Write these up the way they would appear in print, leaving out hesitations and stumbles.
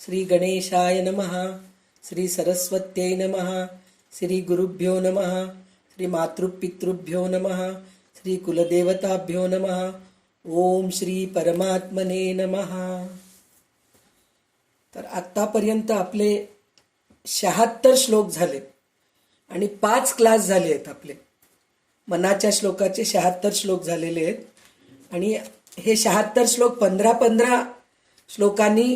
श्री गणेशाय नमः. श्री सरस्वत्यै नमः. श्री गुरुभ्यो नमः. श्री मातृपितृभ्यो नमः. श्री कुलदेवताभ्यो नमः. ओम श्री परमात्मने नमः. तर आतापर्यंत आपले 76 श्लोक झाले आणि 5 क्लास झाले आहेत. आपले मनाच्या श्लोकाचे 76 श्लोक झालेले आहेत आणि हे 76 श्लोक 15-15 श्लोकांनी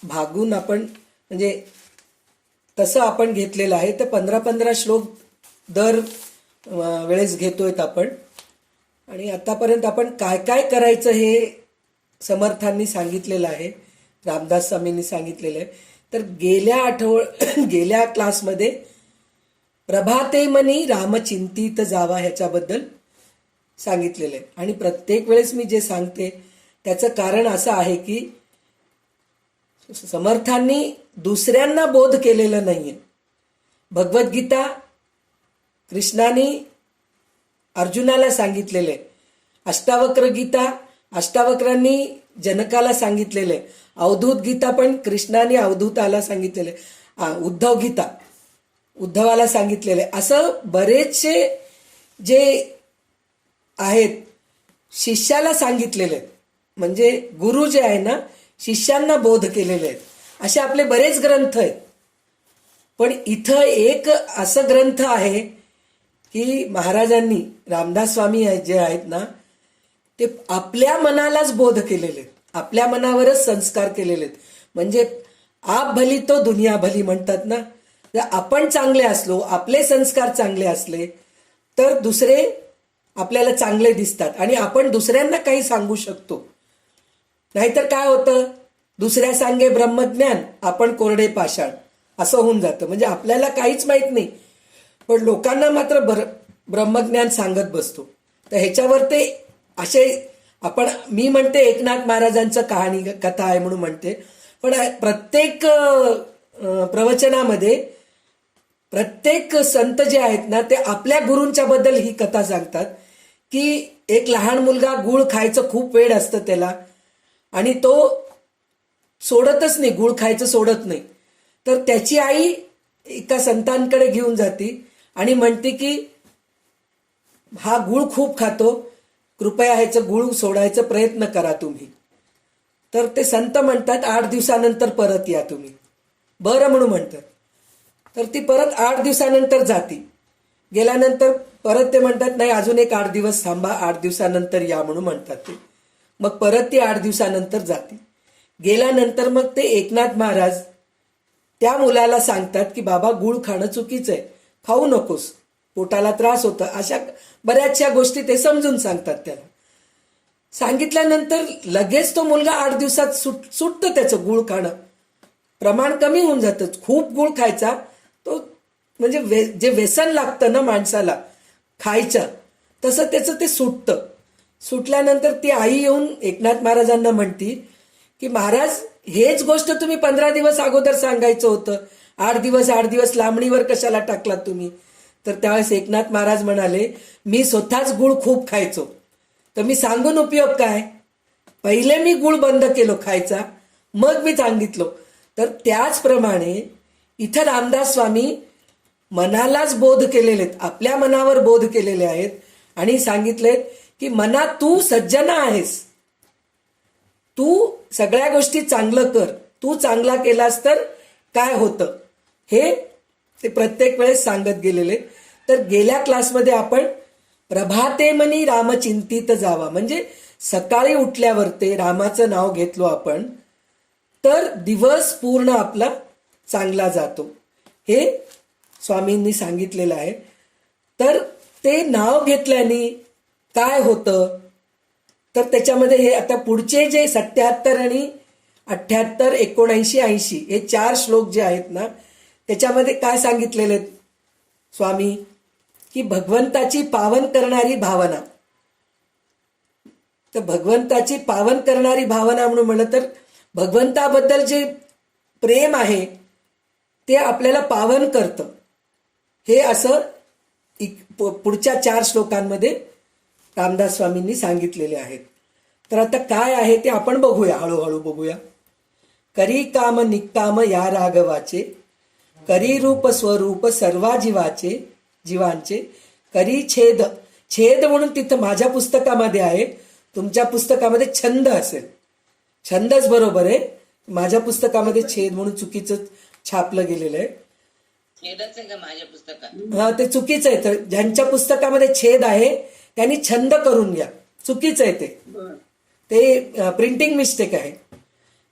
भागून आपण म्हणजे तसं आपण घेतलेलं आहे. तर 15-15 श्लोक दर वेळेस घेतोय आपण. आणि आतापर्यंत आपण काय काय करायचं हे समर्थांनी सांगितलेलं आहे, रामदास स्वामींनी सांगितलेलं आहे. तर गेल्या क्लासमध्ये प्रभाते मनी रामचिंतित जावा ह्याच्याबद्दल सांगितलेलं आहे. आणि प्रत्येक वेळेस मी जे सांगते त्याचं कारण असं आहे की समर्थांनी दुसऱ्यांना बोध केलेलं नाहीये. भगवद्गीता कृष्णाने अर्जुनाला सांगितलेलं आहे. अष्टावक्र गीता अष्टावक्रांनी जनकाला सांगितलेलं आहे. अवधूत गीता पण कृष्णाने अवधूताला सांगितलेलं आहे. उद्धव गीता उद्धवाला सांगितलेलं आहे. असं बरेचसे जे आहेत शिष्याला सांगितलेले आहेत. म्हणजे गुरु जे आहे ना शिष्यांना बोध केलेले आहेत. असे आपले बरेच ग्रंथ आहेत. पण इथं एक असं ग्रंथ आहे की महाराजांनी रामदास स्वामी जे आहेत ना ते आपल्या मनालाच बोध केलेले आहेत. आपल्या मनावरच संस्कार केलेले आहेत. म्हणजे आप भली तो दुनिया भली म्हणतात ना. जर आपण चांगले असलो, आपले संस्कार चांगले असले तर दुसरे आपल्याला चांगले दिसतात आणि आपण दुसऱ्यांना काही सांगू शकतो. नाहीतर काय होतं, दुसऱ्या सांगे ब्रह्मज्ञान आपण कोरडे पाषाण असं होऊन जातं. म्हणजे आपल्याला काहीच माहित नाही पण लोकांना मात्र ब्रह्मज्ञान सांगत बसतो. तर ह्याच्यावर ते असे आपण मी म्हणते एकनाथ महाराजांचं कथा आहे म्हणून म्हणते. पण प्रत्येक प्रवचनामध्ये प्रत्येक संत जे आहेत ना ते आपल्या गुरूंच्या बद्दल ही कथा सांगतात की एक लहान मुलगा गूळ खायचं खूप वेळ असतं त्याला आणि तो सोडतच नाही, गूळ खायचं सोडत नाही. तर त्याची आई एका संतांकडे घेऊन जाती आणि म्हणते की हा गूळ खूप खातो, कृपया ह्याचं गूळ सोडायचा प्रयत्न करा तुम्ही. तर ते संत म्हणतात 8 दिवसानंतर परत या तुम्ही. बरं म्हणून म्हणतात. तर ती परत 8 दिवसानंतर जाती. गेल्यानंतर परत ते म्हणतात नाही अजून एक 8 दिवस थांबा, 8 दिवसानंतर या म्हणून म्हणतात ते. मग परत ती 8 दिवसानंतर जाते. गेल्यानंतर मग ते एकनाथ महाराज त्या मुलाला सांगतात की बाबा गूळ खाणं चुकीचं आहे, खाऊ नकोस, पोटाला त्रास होतं. अशा बऱ्याचशा गोष्टी ते समजून सांगतात त्याला. सांगितल्यानंतर लगेच तो मुलगा 8 दिवसात सुटतं त्याचं गूळ खाणं. प्रमाण कमी होऊन जातं. खूप गूळ खायचा तो म्हणजे जे व्यसन लागतं ना माणसाला खायचं तसं त्याचं ते सुटतं. सुटल्यानंतर ती आई येऊन एकनाथ महाराजांना म्हणती की महाराज हेच गोष्ट तुम्ही 15 दिवस अगोदर सांगायचं होतं. 8 दिवस लांबणीवर कशाला टाकलात तुम्ही. तर त्यावेळेस एकनाथ महाराज म्हणाले मी स्वतःच गूळ खूप खायचो तर मी सांगून उपयोग काय. पहिले मी गूळ बंद केलो खायचा मग मी सांगितलो. तर त्याचप्रमाणे इथं रामदास स्वामी मनालाच बोध केलेले आहेत, आपल्या मनावर बोध केलेले आहेत आणि सांगितलेत की मना तू सज्जन आहेस, तू सगळ्या गोष्टी चांगलं कर, तू चांगला केलास तर काय होतं हे ते प्रत्येक वेळेस सांगत गेलेले. तर गेल्या क्लासमध्ये आपण प्रभाते मनी रामचिंतित जावा म्हणजे सकाळी उठल्यावर ते रामाचं नाव घेतलो आपण तर दिवस पूर्ण आपला चांगला जातो हे स्वामींनी सांगितलेलं आहे. तर ते नाव घेतल्याने काय होतं तर त्याच्यामध्ये हे आता पुढचे जे 77 आणि 78, 79, 80 हे 4 श्लोक जे आहेत ना त्याच्यामध्ये काय सांगितलेले आहेत स्वामी की भगवंताची पावन करणारी भावना. तर भगवंताची पावन करणारी भावना म्हणून म्हणलं तर भगवंताबद्दल जे प्रेम आहे ते आपल्याला पावन करतं. हे असं पुढच्या 4 श्लोकांमध्ये रामदास स्वामींनी सांगितलेले आहेत. तर आता काय आहे ते आपण बघूया, हळूहळू बघूया. करी काम निक्काम या राघवाचे, करी रूप स्वरूप सर्वा जीवांचे, करी छेद. छेद म्हणून तिथं माझ्या पुस्तकामध्ये आहे, तुमच्या पुस्तकामध्ये छंद असेल. छंदच बरोबर आहे. माझ्या पुस्तकामध्ये छेद म्हणून चुकीचं छापलं गेलेलं आहे. छेदच आहे का माझ्या पुस्तकात? हा, ते चुकीचं आहे. तर ज्यांच्या पुस्तकामध्ये छेद आहे त्यांनी छंद करून घ्या. चुकीचं आहे ते प्रिंटिंग मिस्टेक आहे.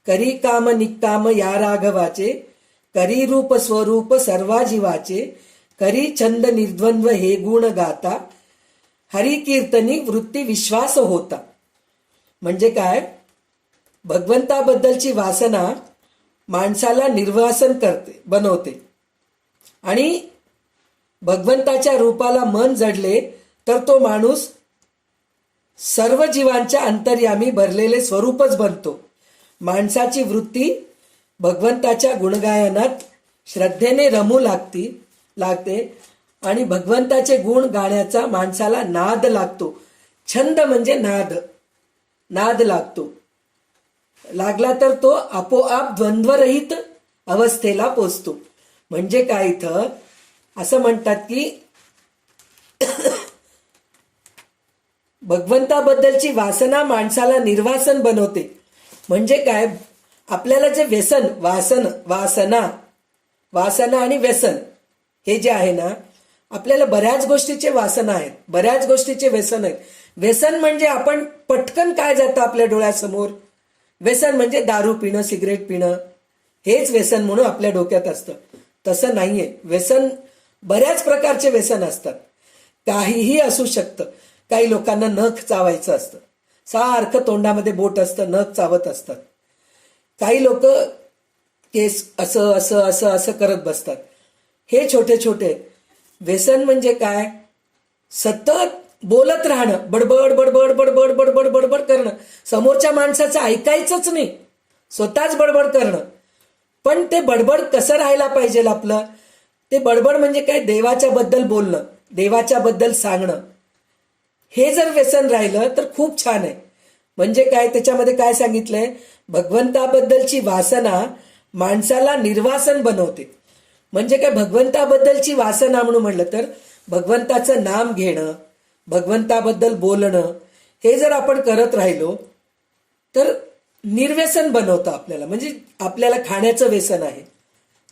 करी काम निक्काम या राघवाचे, करी रूप स्वरूप सर्वा जीवाचे, करी छंद निर्द्वंद्व हे गुण गाता, हरी कीर्तनी वृत्ती विश्वास होता. म्हणजे काय, भगवंताबद्दलची वासना माणसाला निर्वासन बनवते आणि भगवंताच्या रूपाला मन जडले तर तो माणूस सर्व जीवांच्या अंतर्यामी भरलेले स्वरूपच बनतो. माणसाची वृत्ती भगवंताच्या गुणगायनात श्रद्धेने रमू लागते आणि भगवंताचे गुण गाण्याचा माणसाला नाद लागतो. छंद म्हणजे नाद लागतो. लागला तर तो आपोआप द्वंद्वरहित अवस्थेला पोचतो. म्हणजे काय, इथं असं म्हणतात की भगवंताबद्दलची वासना माणसाला निर्वासन बनवते. म्हणजे काय, आपल्याला जे व्यसन, वासना आणि व्यसन हे जे आहे ना, आपल्याला बऱ्याच गोष्टीचे वासना आहेत, बऱ्याच गोष्टीचे व्यसन आहेत. व्यसन म्हणजे आपण पटकन काय जातं आपल्या डोळ्यासमोर, व्यसन म्हणजे दारू पिणं, सिगरेट पिणं, हेच व्यसन म्हणून आपल्या डोक्यात असतं. तसं नाहीये. व्यसन बऱ्याच प्रकारचे व्यसन असतात. काहीही असू शकतं. काही लोकांना नख चावायचं असतं, सारखं तोंडामध्ये बोट असतं, नख चावत असतात. काही लोक केस असं असं असं असं करत बसतात. हे छोटे छोटे व्यसन. म्हणजे काय, सतत बोलत राहणं, बडबड बडबड बडबड बडबड बडबड करणं, समोरच्या माणसाचं ऐकायचंच नाही, स्वतःच बडबड करणं. पण ते बडबड कसं राहायला पाहिजे आपलं, ते बडबड म्हणजे काय, देवाच्या बद्दल बोलणं, देवाच्या बद्दल सांगणं. हे जर व्यसन राहिलं तर खूप छान आहे. म्हणजे काय, त्याच्यामध्ये काय सांगितलंय, भगवंताबद्दलची वासना माणसाला निर्वासन बनवते. म्हणजे काय, भगवंताबद्दलची वासना म्हणून म्हटलं तर भगवंताचं नाम घेणं, भगवंताबद्दल बोलणं, हे जर आपण करत राहिलो तर निर्व्यसन बनवतं आपल्याला. म्हणजे आपल्याला खाण्याचं व्यसन आहे,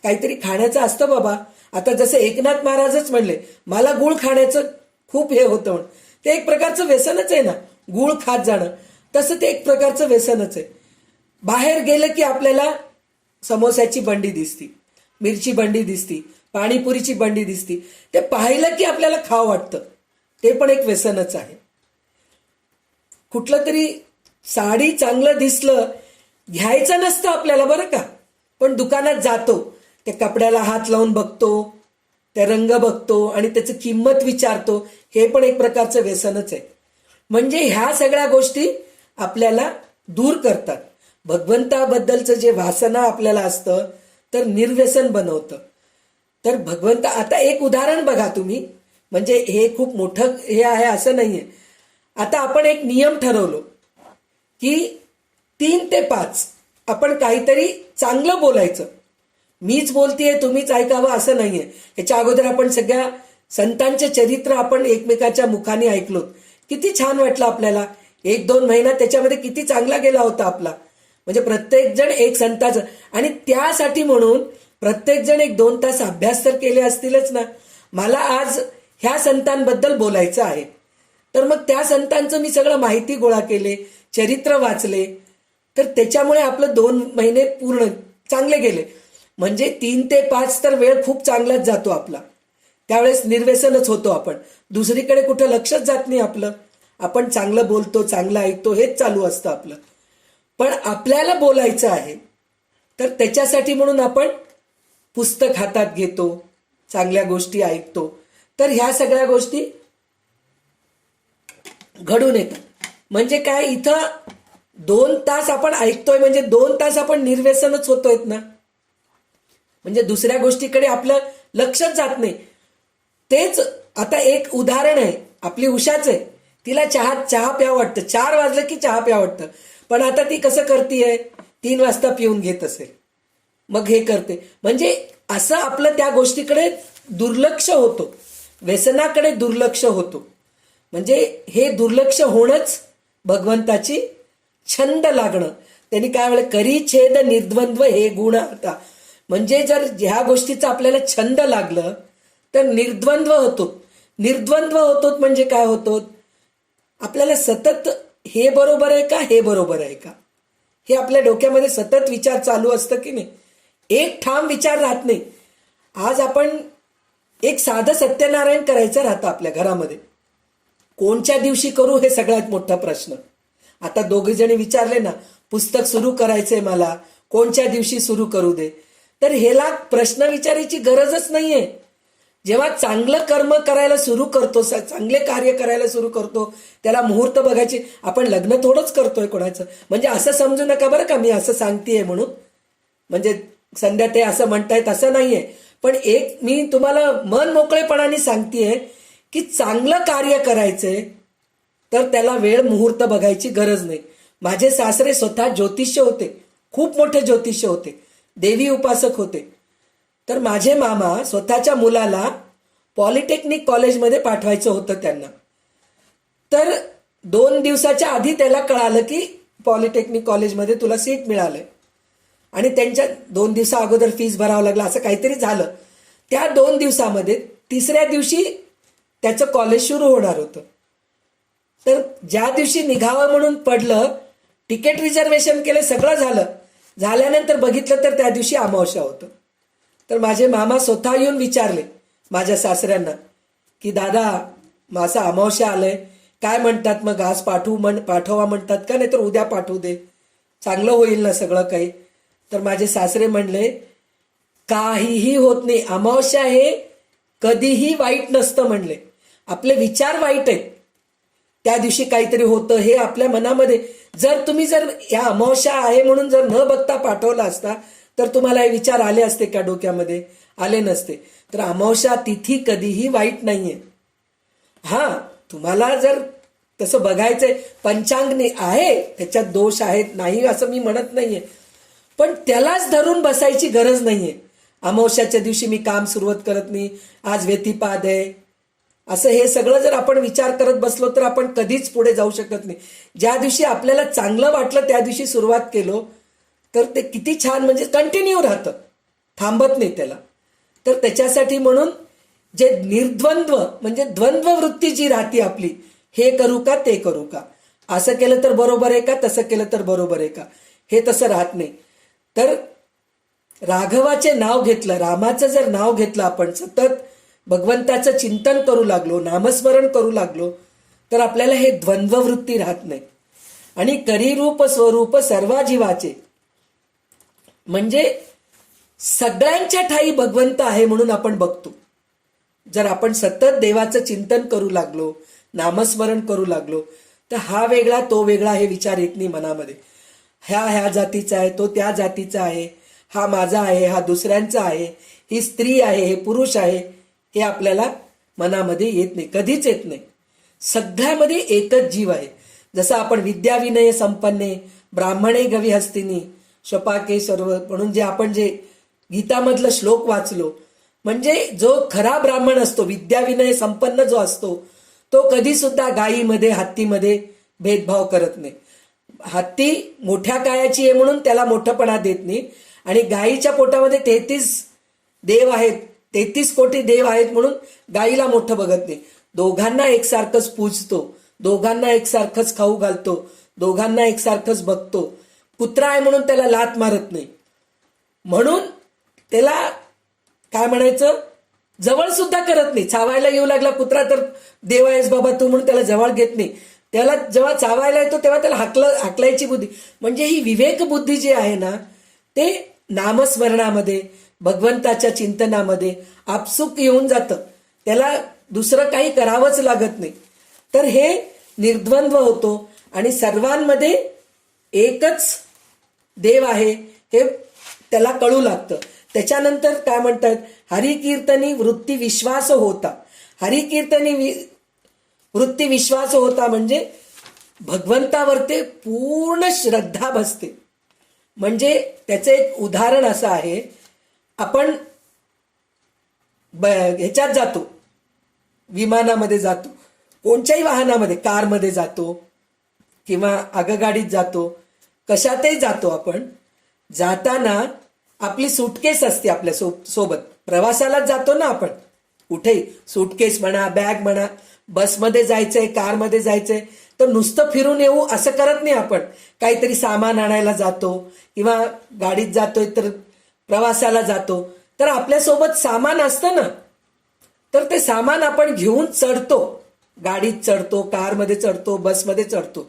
काहीतरी खाण्याचं असतं बाबा. आता जसं एकनाथ महाराजच म्हणले, मला गुळ खाण्याचं खूप हे होतं म्हणून, ते एक प्रकारचं व्यसनच आहे ना, गुळ खात जाणं. तसं ते एक प्रकारचं व्यसनच आहे. बाहेर गेलं की आपल्याला समोस्याची बंडी दिसती, मिरची बंडी दिसती, पाणीपुरीची बंडी दिसती, ते पाहिलं की आपल्याला खावं वाटतं. ते पण एक व्यसनच आहे. कुठलं तरी साडी चांगलं दिसलं, घ्यायचं नसतं आपल्याला बरं का, पण दुकानात जातो, त्या कपड्याला हात लावून बघतो, ते रंग बघतो आणि त्याची किंमत विचारतो. हे पण एक प्रकारचं व्यसनच आहे. म्हणजे ह्या सगळ्या गोष्टी आपल्याला दूर करतात. भगवंताबद्दलचं जे वासना आपल्याला असतं तर निर्व्यसन बनवतं. तर भगवंत, आता एक उदाहरण बघा तुम्ही, म्हणजे हे खूप मोठं हे आहे असं नाहीये. आता आपण एक नियम ठरवलो की 3 ते 5 आपण काहीतरी चांगलं बोलायचं. मीच बोलतेय तुम्हीच ऐकावं असं नाहीये. ह्याच्या अगोदर आपण सगळ्या संतांचे चरित्र आपण एकमेकाच्या मुखाने ऐकलो, किती छान वाटलं आपल्याला. 1-2 महिना त्याच्यामध्ये किती चांगला गेला होता आपला. म्हणजे प्रत्येक जण एक संताचं, आणि त्यासाठी म्हणून प्रत्येक जण 1-2 तास अभ्यास तर केले असतीलच ना. मला आज ह्या संतांबद्दल बोलायचं आहे, तर मग त्या संतांचं मी सगळं माहिती गोळा केले, चरित्र वाचले, तर त्याच्यामुळे आपलं 2 महिने पूर्ण चांगले गेले. म्हणजे 3 ते 5 तर वेळ खूप चांगलाच जातो आपला. त्यावेळेस निर्व्यसनच होतो आपण, दुसरीकडे कुठं लक्षच जात नाही आपलं. आपण चांगलं बोलतो, चांगलं ऐकतो, हेच चालू असतं आपलं. पण आपल्याला बोलायचं आहे, तर त्याच्यासाठी म्हणून आपण पुस्तक हातात घेतो, चांगल्या गोष्टी ऐकतो, तर ह्या सगळ्या गोष्टी घडून येतात. म्हणजे काय, इथं 2 तास आपण ऐकतोय म्हणजे 2 तास आपण निर्व्यसनच होतोय ना. म्हणजे दुसऱ्या गोष्टीकडे आपलं लक्षच जात नाही. तेच आता एक उदाहरण आहे, आपली उषाच आहे, तिला चहा प्यावं वाटतं, 4 वाजलं की चहा प्यावं वाटतं. पण आता ती कसं करतीये, 3 वाजता पिऊन घेत असेल, मग हे करते. म्हणजे असं आपलं त्या गोष्टीकडे दुर्लक्ष होतो, व्यसनाकडे दुर्लक्ष होतो. म्हणजे हे दुर्लक्ष होणंच भगवंताची छंद लागणं. त्यांनी काय म्हणलं, करी छेद निर्द्वंद्व हे गुण आता. म्हणजे जर ह्या गोष्टीचं आपल्याला छंद लागलं तर निर्द्वंद्व होतो. निर्द्वंद्व होतो म्हणजे काय होतो, आपल्याला सतत हे बरोबर आहे का, हे बरोबर आहे का, हे आपल्या डोक्यामध्ये सतत विचार चालू असतं की नाही. एक ठाम विचार राहत नाही. आज आपण एक साधं सत्यनारायण करायचं राहतं आपल्या घरामध्ये, कोणत्या दिवशी करू हे सगळ्यात मोठा प्रश्न. आता दोघे जणी विचारले ना, पुस्तक सुरू करायचंय मला, कोणत्या दिवशी सुरू करू दे, तर ह्याला प्रश्न विचारायची गरजच नाहीये. जेव्हा चांगलं कर्म करायला सुरू करतो, चांगले कार्य करायला सुरू करतो, त्याला मुहूर्त बघायची. आपण लग्न थोडंच करतोय कोणाचं, म्हणजे असं समजू नका बरं का मी असं सांगतेय म्हणून, म्हणजे संध्या ते असं म्हणतायत असं नाहीये. पण एक मी तुम्हाला मन मोकळेपणाने सांगतेय की चांगलं कार्य करायचंय तर त्याला वेळ मुहूर्त बघायची गरज नाही. माझे सासरे स्वतः ज्योतिष्य होते, खूप मोठे ज्योतिष्य होते, देवी उपासक होते. तर माझे मामा स्वतःच्या मुलाला पॉलिटेक्निक कॉलेजमध्ये पाठवायचं होतं त्यांना. तर 2 दिवसाच्या आधी त्याला कळालं की पॉलिटेक्निक कॉलेजमध्ये तुला सीट मिळालंय, आणि त्यांच्या 2 दिवसा अगोदर फीस भरावं लागलं, असं काहीतरी झालं. त्या 2 दिवसामध्ये 3ऱ्या दिवशी त्याचं कॉलेज सुरू होणार होतं. तर ज्या दिवशी निघावं म्हणून पडलं, तिकीट रिझर्वेशन केलं, सगळं झालं. झाल्यानंतर बघितलं तर त्या दिवशी अमावस्या होतं. तर माझे मामा स्वतः येऊन विचारले माझ्या सासऱ्यांना की दादा माझा अमावस्या आलंय, काय म्हणतात, मग आज पाठवा म्हणतात का, नाही तर उद्या पाठवू दे, चांगलं होईल ना सगळं काही. तर माझे सासरे म्हणले काहीही होत नाही, अमावस्या हे कधीही वाईट नसतं म्हणले. आपले विचार वाईट आहेत, त्या दिवशी काहीतरी होतं हे आपल्या मनामध्ये. जर या अमावस्या आहे म्हणून जर न बघता पाठवला असता तर तुम्हाला हे विचार आले असते का डोक्यामध्ये, आले नसते. तर अमावस्या तिथी कधीही वाईट नाहीये. हा, तुम्हाला जर तसं बघायचंय, पंचांग आहे त्याच्यात दोष आहेत नाही असं मी म्हणत नाहीये, पण त्यालाच धरून बसायची गरज नाहीये. अमावस्याच्या दिवशी मी काम सुरुवात करत नाही, आज व्यतिपाद आहे, असं हे सगळं जर आपण विचार करत बसलो तर आपण कधीच पुढे जाऊ शकत नाही. ज्या दिवशी आपल्याला चांगलं वाटलं त्या दिवशी सुरुवात केलो तर ते किती छान, म्हणजे कंटिन्यू राहतं, थांबत नाही त्याला. तर त्याच्यासाठी म्हणून जे निर्द्वंद्व म्हणजे द्वंद्व वृत्ती जी राहते आपली, हे करू का ते करू का, असं केलं तर बरोबर आहे का, तसं केलं तर बरोबर आहे का, हे तसं राहत नाही. तर राघवाचे नाव घेतलं, रामाचं जर नाव घेतलं, आपण सतत भगवंताचं चिंतन करू लागलो, नामस्मरण करू लागलो, तर आपल्याला हे द्वंद्व वृत्ती राहत नाही. आणि करीरूप स्वरूप सर्वा जीवाचे, म्हणजे सगळ्यांच्या ठाई भगवंत आहे म्हणून आपण बघतो. जर आपण सतत देवाचं चिंतन करू लागलो, नामस्मरण करू लागलो, तर हा वेगळा तो वेगळा हे विचार येत नाही मनामध्ये. ह्या जातीचा आहे, तो त्या जातीचा आहे, हा माझा आहे, हा दुसऱ्यांचा आहे, ही स्त्री आहे, हे पुरुष आहे, हे आपल्याला मनामध्ये येत नाही, कधीच येत नाही. सगळ्यामध्ये एकच जीव आहे. जसं आपण विद्या विनय संपन्ने ब्राह्मणे गवी हस्तिनी शपाके सर्व म्हणून जे आपण जे गीतामधलं श्लोक वाचलो, म्हणजे जो खरा ब्राह्मण असतो, विद्या विनय संपन्न जो असतो, तो कधी सुद्धा गायीमध्ये हत्तीमध्ये भेदभाव करत नाही. हत्ती मोठ्या कायाची आहे म्हणून त्याला मोठपणा देत नाही, आणि गायीच्या पोटामध्ये 33 देव आहेत, 33 कोटी देव आहेत म्हणून गायीला मोठं बघत नाही. दोघांना एकसारखंच पूजतो, दोघांना एकसारखंच खाऊ घालतो, दोघांना एकसारखंच बघतो. कुत्रा आहे म्हणून त्याला लात मारत नाही, म्हणून त्याला काय म्हणायचं, जवळ सुद्धा करत नाही. चावायला येऊ लागला कुत्रा तर देव आहेस बाबा तू म्हणून त्याला जवळ घेत नाही. त्याला जेव्हा चावायला येतो तेव्हा त्याला हाकलायची बुद्धी. म्हणजे ही विवेक बुद्धी जी आहे ना, ते नामस्मरणामध्ये भगवंताच्या चिंतनामध्ये आपसूक येऊन जातं, त्याला दुसरं काही करावंच लागत नाही. तर हे निर्द्वंद्व होतो आणि सर्वांमध्ये एकच देव आहे हे त्याला कळू लागतं. त्याच्यानंतर काय म्हणतात, हरिकीर्तनी वृत्ती विश्वास होता. हरिकीर्तनी वृत्ती विश्वास होता म्हणजे भगवंतावर ते पूर्ण श्रद्धा बसते. म्हणजे त्याचं एक उदाहरण असं आहे, आपण ह्याच्यात जातो, विमानामध्ये जातो, कोणत्याही वाहनामध्ये, कारमध्ये जातो किंवा आगगाडीत जातो, कशातही जातो. आपण जाताना आपली सुटकेस असते आपल्या सोबत. प्रवासालाच जातो ना आपण, कुठेही सुटकेस म्हणा, बॅग म्हणा. बसमध्ये जायचंय, कारमध्ये जायचंय तर नुसतं फिरून येऊ असं करत नाही आपण. काहीतरी सामान आणायला जातो किंवा गाडीत जातोय तर प्रवासाला जातो, तर आपल्यासोबत सामान असतं ना, तर ते सामान आपण घेऊन चढतो. गाडीत चढतो, कारमध्ये चढतो, बसमध्ये चढतो.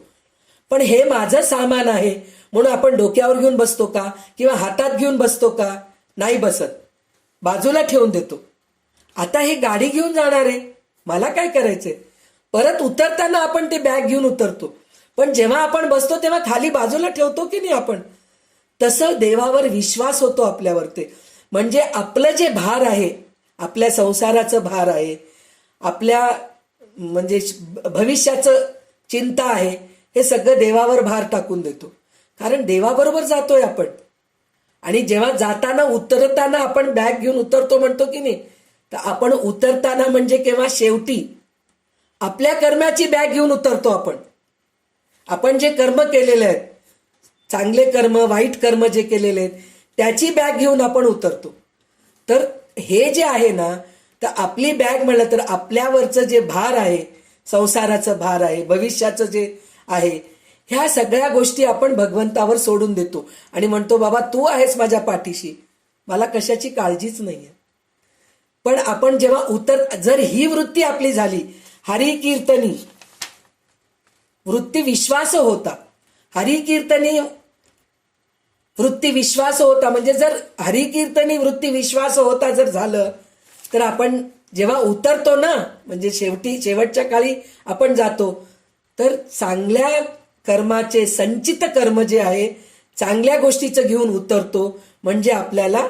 पण हे माझं सामान आहे म्हणून आपण डोक्यावर घेऊन बसतो का किंवा हातात घेऊन बसतो का? नाही बसत, बाजूला ठेवून देतो. आता हे गाडी घेऊन जाणार आहे, मला काय करायचंय? परत उतरताना आपण ते बॅग घेऊन उतरतो, पण जेव्हा आपण बसतो तेव्हा खाली बाजूला ठेवतो की नाही आपण? तसं देवावर विश्वास होतो आपल्यावर. ते म्हणजे आपलं जे भार आहे, आपल्या संसाराचं भार आहे, आपल्या म्हणजे भविष्याचं चिंता आहे, हे सगळं देवावर भार टाकून देतो. कारण देवाबरोबर जातोय आपण. आणि जेव्हा जाताना उतरताना आपण बॅग घेऊन उतरतो म्हणतो की नाही, तर आपण उतरताना म्हणजे केव्हा? शेवटी आपल्या कर्माची बॅग घेऊन उतरतो आपण. आपण जे कर्म केलेले आहेत, चांगले कर्म, वाईट कर्म जे केलेले आहेत, त्याची बॅग घेऊन आपण उतरतो. तर हे जे आहे ना, तर आपली बॅग म्हणलं तर आपल्यावरचं जे भार आहे, संसाराचं भार आहे, भविष्याचं जे आहे, ह्या सगळ्या गोष्टी आपण भगवंतावर सोडून देतो आणि म्हणतो बाबा तू आहेस माझ्या पाठीशी, मला कशाची काळजीच नाहीये. पण आपण जेव्हा जर ही वृत्ती आपली झाली, हरी कीर्तनी वृत्ती विश्वास होता, हरी कीर्तनी वृत्ती विश्वास होता, म्हणजे जर हरी कीर्तनी वृत्ती विश्वास होता जर झालं, तर आपण जेव्हा उतरतो ना, म्हणजे शेवटच्या काळी आपण जातो, तर चांगल्या कर्माचे संचित कर्म जे आहे, चांगल्या गोष्टीचं घेऊन उतरतो. म्हणजे आपल्याला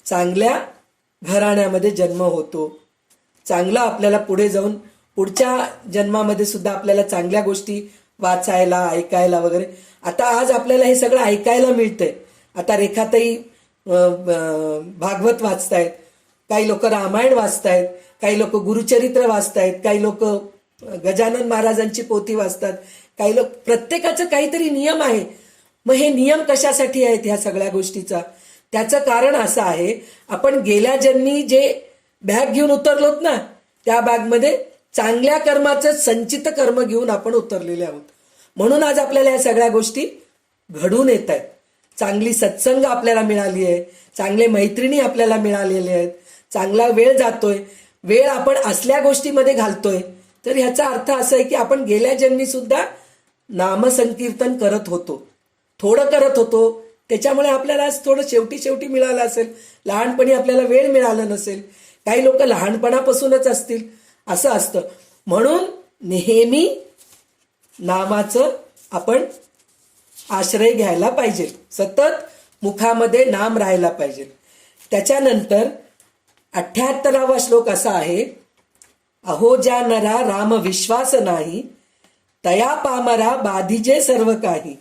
चांगल्या घराण्यामध्ये जन्म होतो. चांगलं आपल्याला पुढे जाऊन पुढच्या जन्मामध्ये सुद्धा आपल्याला चांगल्या गोष्टी वाचायला, ऐकायला वगैरे. आता आज आपल्याला हे सगळं ऐकायला मिळतंय. आता रेखाताई भागवत वाचतायत, काही लोक रामायण वाचतायत, काही लोक गुरुचरित्र वाचतायत, काही लोक गजानन महाराजांची पोथी वाचतात, काही लोक, प्रत्येकाचं काहीतरी नियम आहे. मग हे नियम कशासाठी आहेत ह्या सगळ्या गोष्टीचा? त्याचं कारण असं आहे, आपण गेल्या जन्मी जे बॅग घेऊन उतरलोत ना, त्या बॅगमध्ये चांगल्या कर्माचं संचित कर्म घेऊन आपण उतरलेले आहोत. म्हणून आज आपल्याला या सगळ्या गोष्टी घडून येत आहेत. चांगली सत्संग आपल्याला मिळाली आहे, चांगले मैत्रिणी आपल्याला मिळालेले आहेत, चांगला वेळ जातोय, वेळ आपण असल्या गोष्टीमध्ये घालतोय. तर ह्याचा अर्थ असा आहे की आपण गेल्या जन्मी सुद्धा नामसंकीर्तन करत होतो, थोडं करत होतो, त्याच्यामुळे आपल्याला आज थोडं शेवटी मिळालं असेल. लहानपणी आपल्याला वेळ मिळाला नसेल, काही लोक लहानपणापासूनच असतील, असं असतं. म्हणून नेहमी नामाचं आपण आश्रय घ्यायला पाहिजे, सतत मुखामध्ये नाम राहायला पाहिजे. त्याच्यानंतर 78वा श्लोक असा आहे, अहो ज्या नरा राम विश्वास नाही, तया पामरा बाधिजे सर्व काही.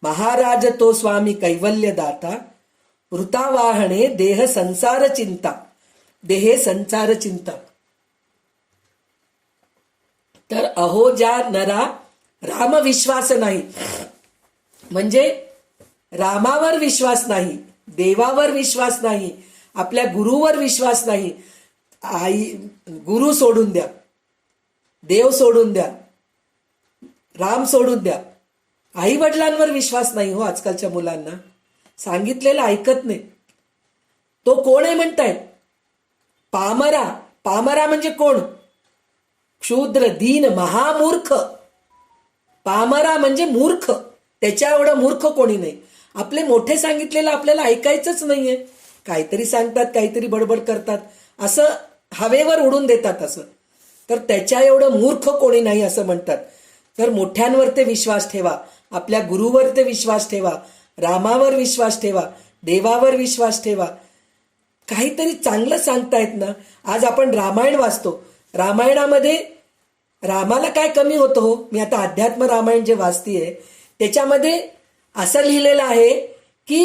महाराज तो स्वामी कैवल्य दाता, वृतावाहणे देह संसार चिंता. देहे संसार चिंता. तर अहो ज्या नरा राम विश्वास नाही, म्हणजे रामावर विश्वास नाही, देवावर विश्वास नाही, आपल्या गुरुवर विश्वास नाही. गुरु सोडून द्या, देव सोडून द्या, राम सोडून द्या, आई वडिलांवर विश्वास नाही हो आजकालच्या मुलांना. सांगितलेलं ऐकत नाही. तो कोण आहे म्हणतायत? पामरा. पामरा म्हणजे कोण? क्षुद्र, दीन, महामूर्ख. पामरा म्हणजे मूर्ख. त्याच्या एवढं मूर्ख कोणी नाही. आपले मोठे सांगितलेलं आपल्याला ऐकायचंच नाहीये. काहीतरी सांगतात, काहीतरी बडबड करतात, असं हवेवर उडून देतात असं. तर त्याच्या एवढं मूर्ख कोणी नाही असं म्हणतात. तर मोठ्यांवर ते विश्वास ठेवा, आपल्या गुरुवर ते विश्वास ठेवा, रामावर विश्वास ठेवा, देवावर विश्वास ठेवा. काहीतरी चांगलं सांगतायत ना. आज आपण रामायण वाचतो, रामायणामध्ये रामाला काय कमी होतं हो? मी आता अध्यात्म रामायण जे वाचतीये त्याच्यामध्ये असं लिहिलेलं आहे की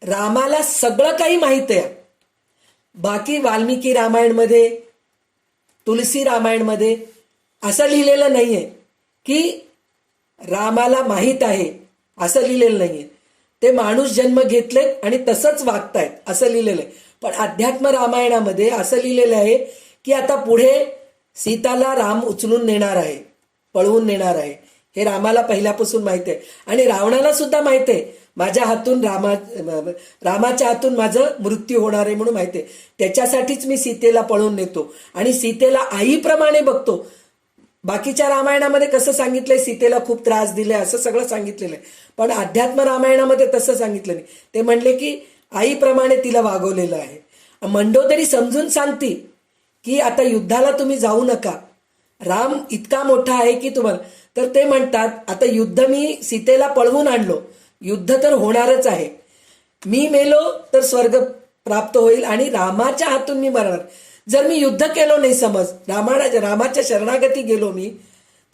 रामाला सगळं काही माहित आहे. बाकी वाल्मिकी रामायणमध्ये, तुलसी रामायणमध्ये असं लिहिलेलं नाहीये की रामाला माहीत आहे, असं लिहिलेलं नाहीये. ते माणूस जन्म घेतलेत आणि तसंच वागतायत असं लिहिलेलं आहे. पण अध्यात्म रामायणामध्ये असं लिहिलेलं आहे की आता पुढे सीताला राम उचलून नेणार आहे, पळवून नेणार आहे. हे रामाला पहिल्यापासून माहिती आहे. आणि रावणाला सुद्धा माहिती आहे माझ्या हातून रामाच्या हातून माझं मृत्यू होणार आहे म्हणून माहिती आहे. त्याच्यासाठीच मी सीतेला पळवून नेतो आणि सीतेला आईप्रमाणे बघतो. बाकीच्या रामायणामध्ये कसं सांगितलंय, सीतेला खूप त्रास दिले असं सगळं सांगितलेलं आहे. पण अध्यात्म रामायणामध्ये तसं सांगितलं नाही. ते म्हणले की आईप्रमाणे तिला वागवलेलं आहे. मंडोदरी समजून सांगती की आता युद्धाला तुम्ही जाऊ नका, राम इतका मोठा आहे की तुम्हाला. तर ते म्हणतात आता युद्ध मी सीतेला पळवून आणलो, युद्ध तर होणारच आहे. मी मेलो तर स्वर्ग प्राप्त होईल आणि रामाच्या हातून मी मरणार. जर मी युद्ध केलो नाही, समज रामाच्या शरणागती गेलो मी,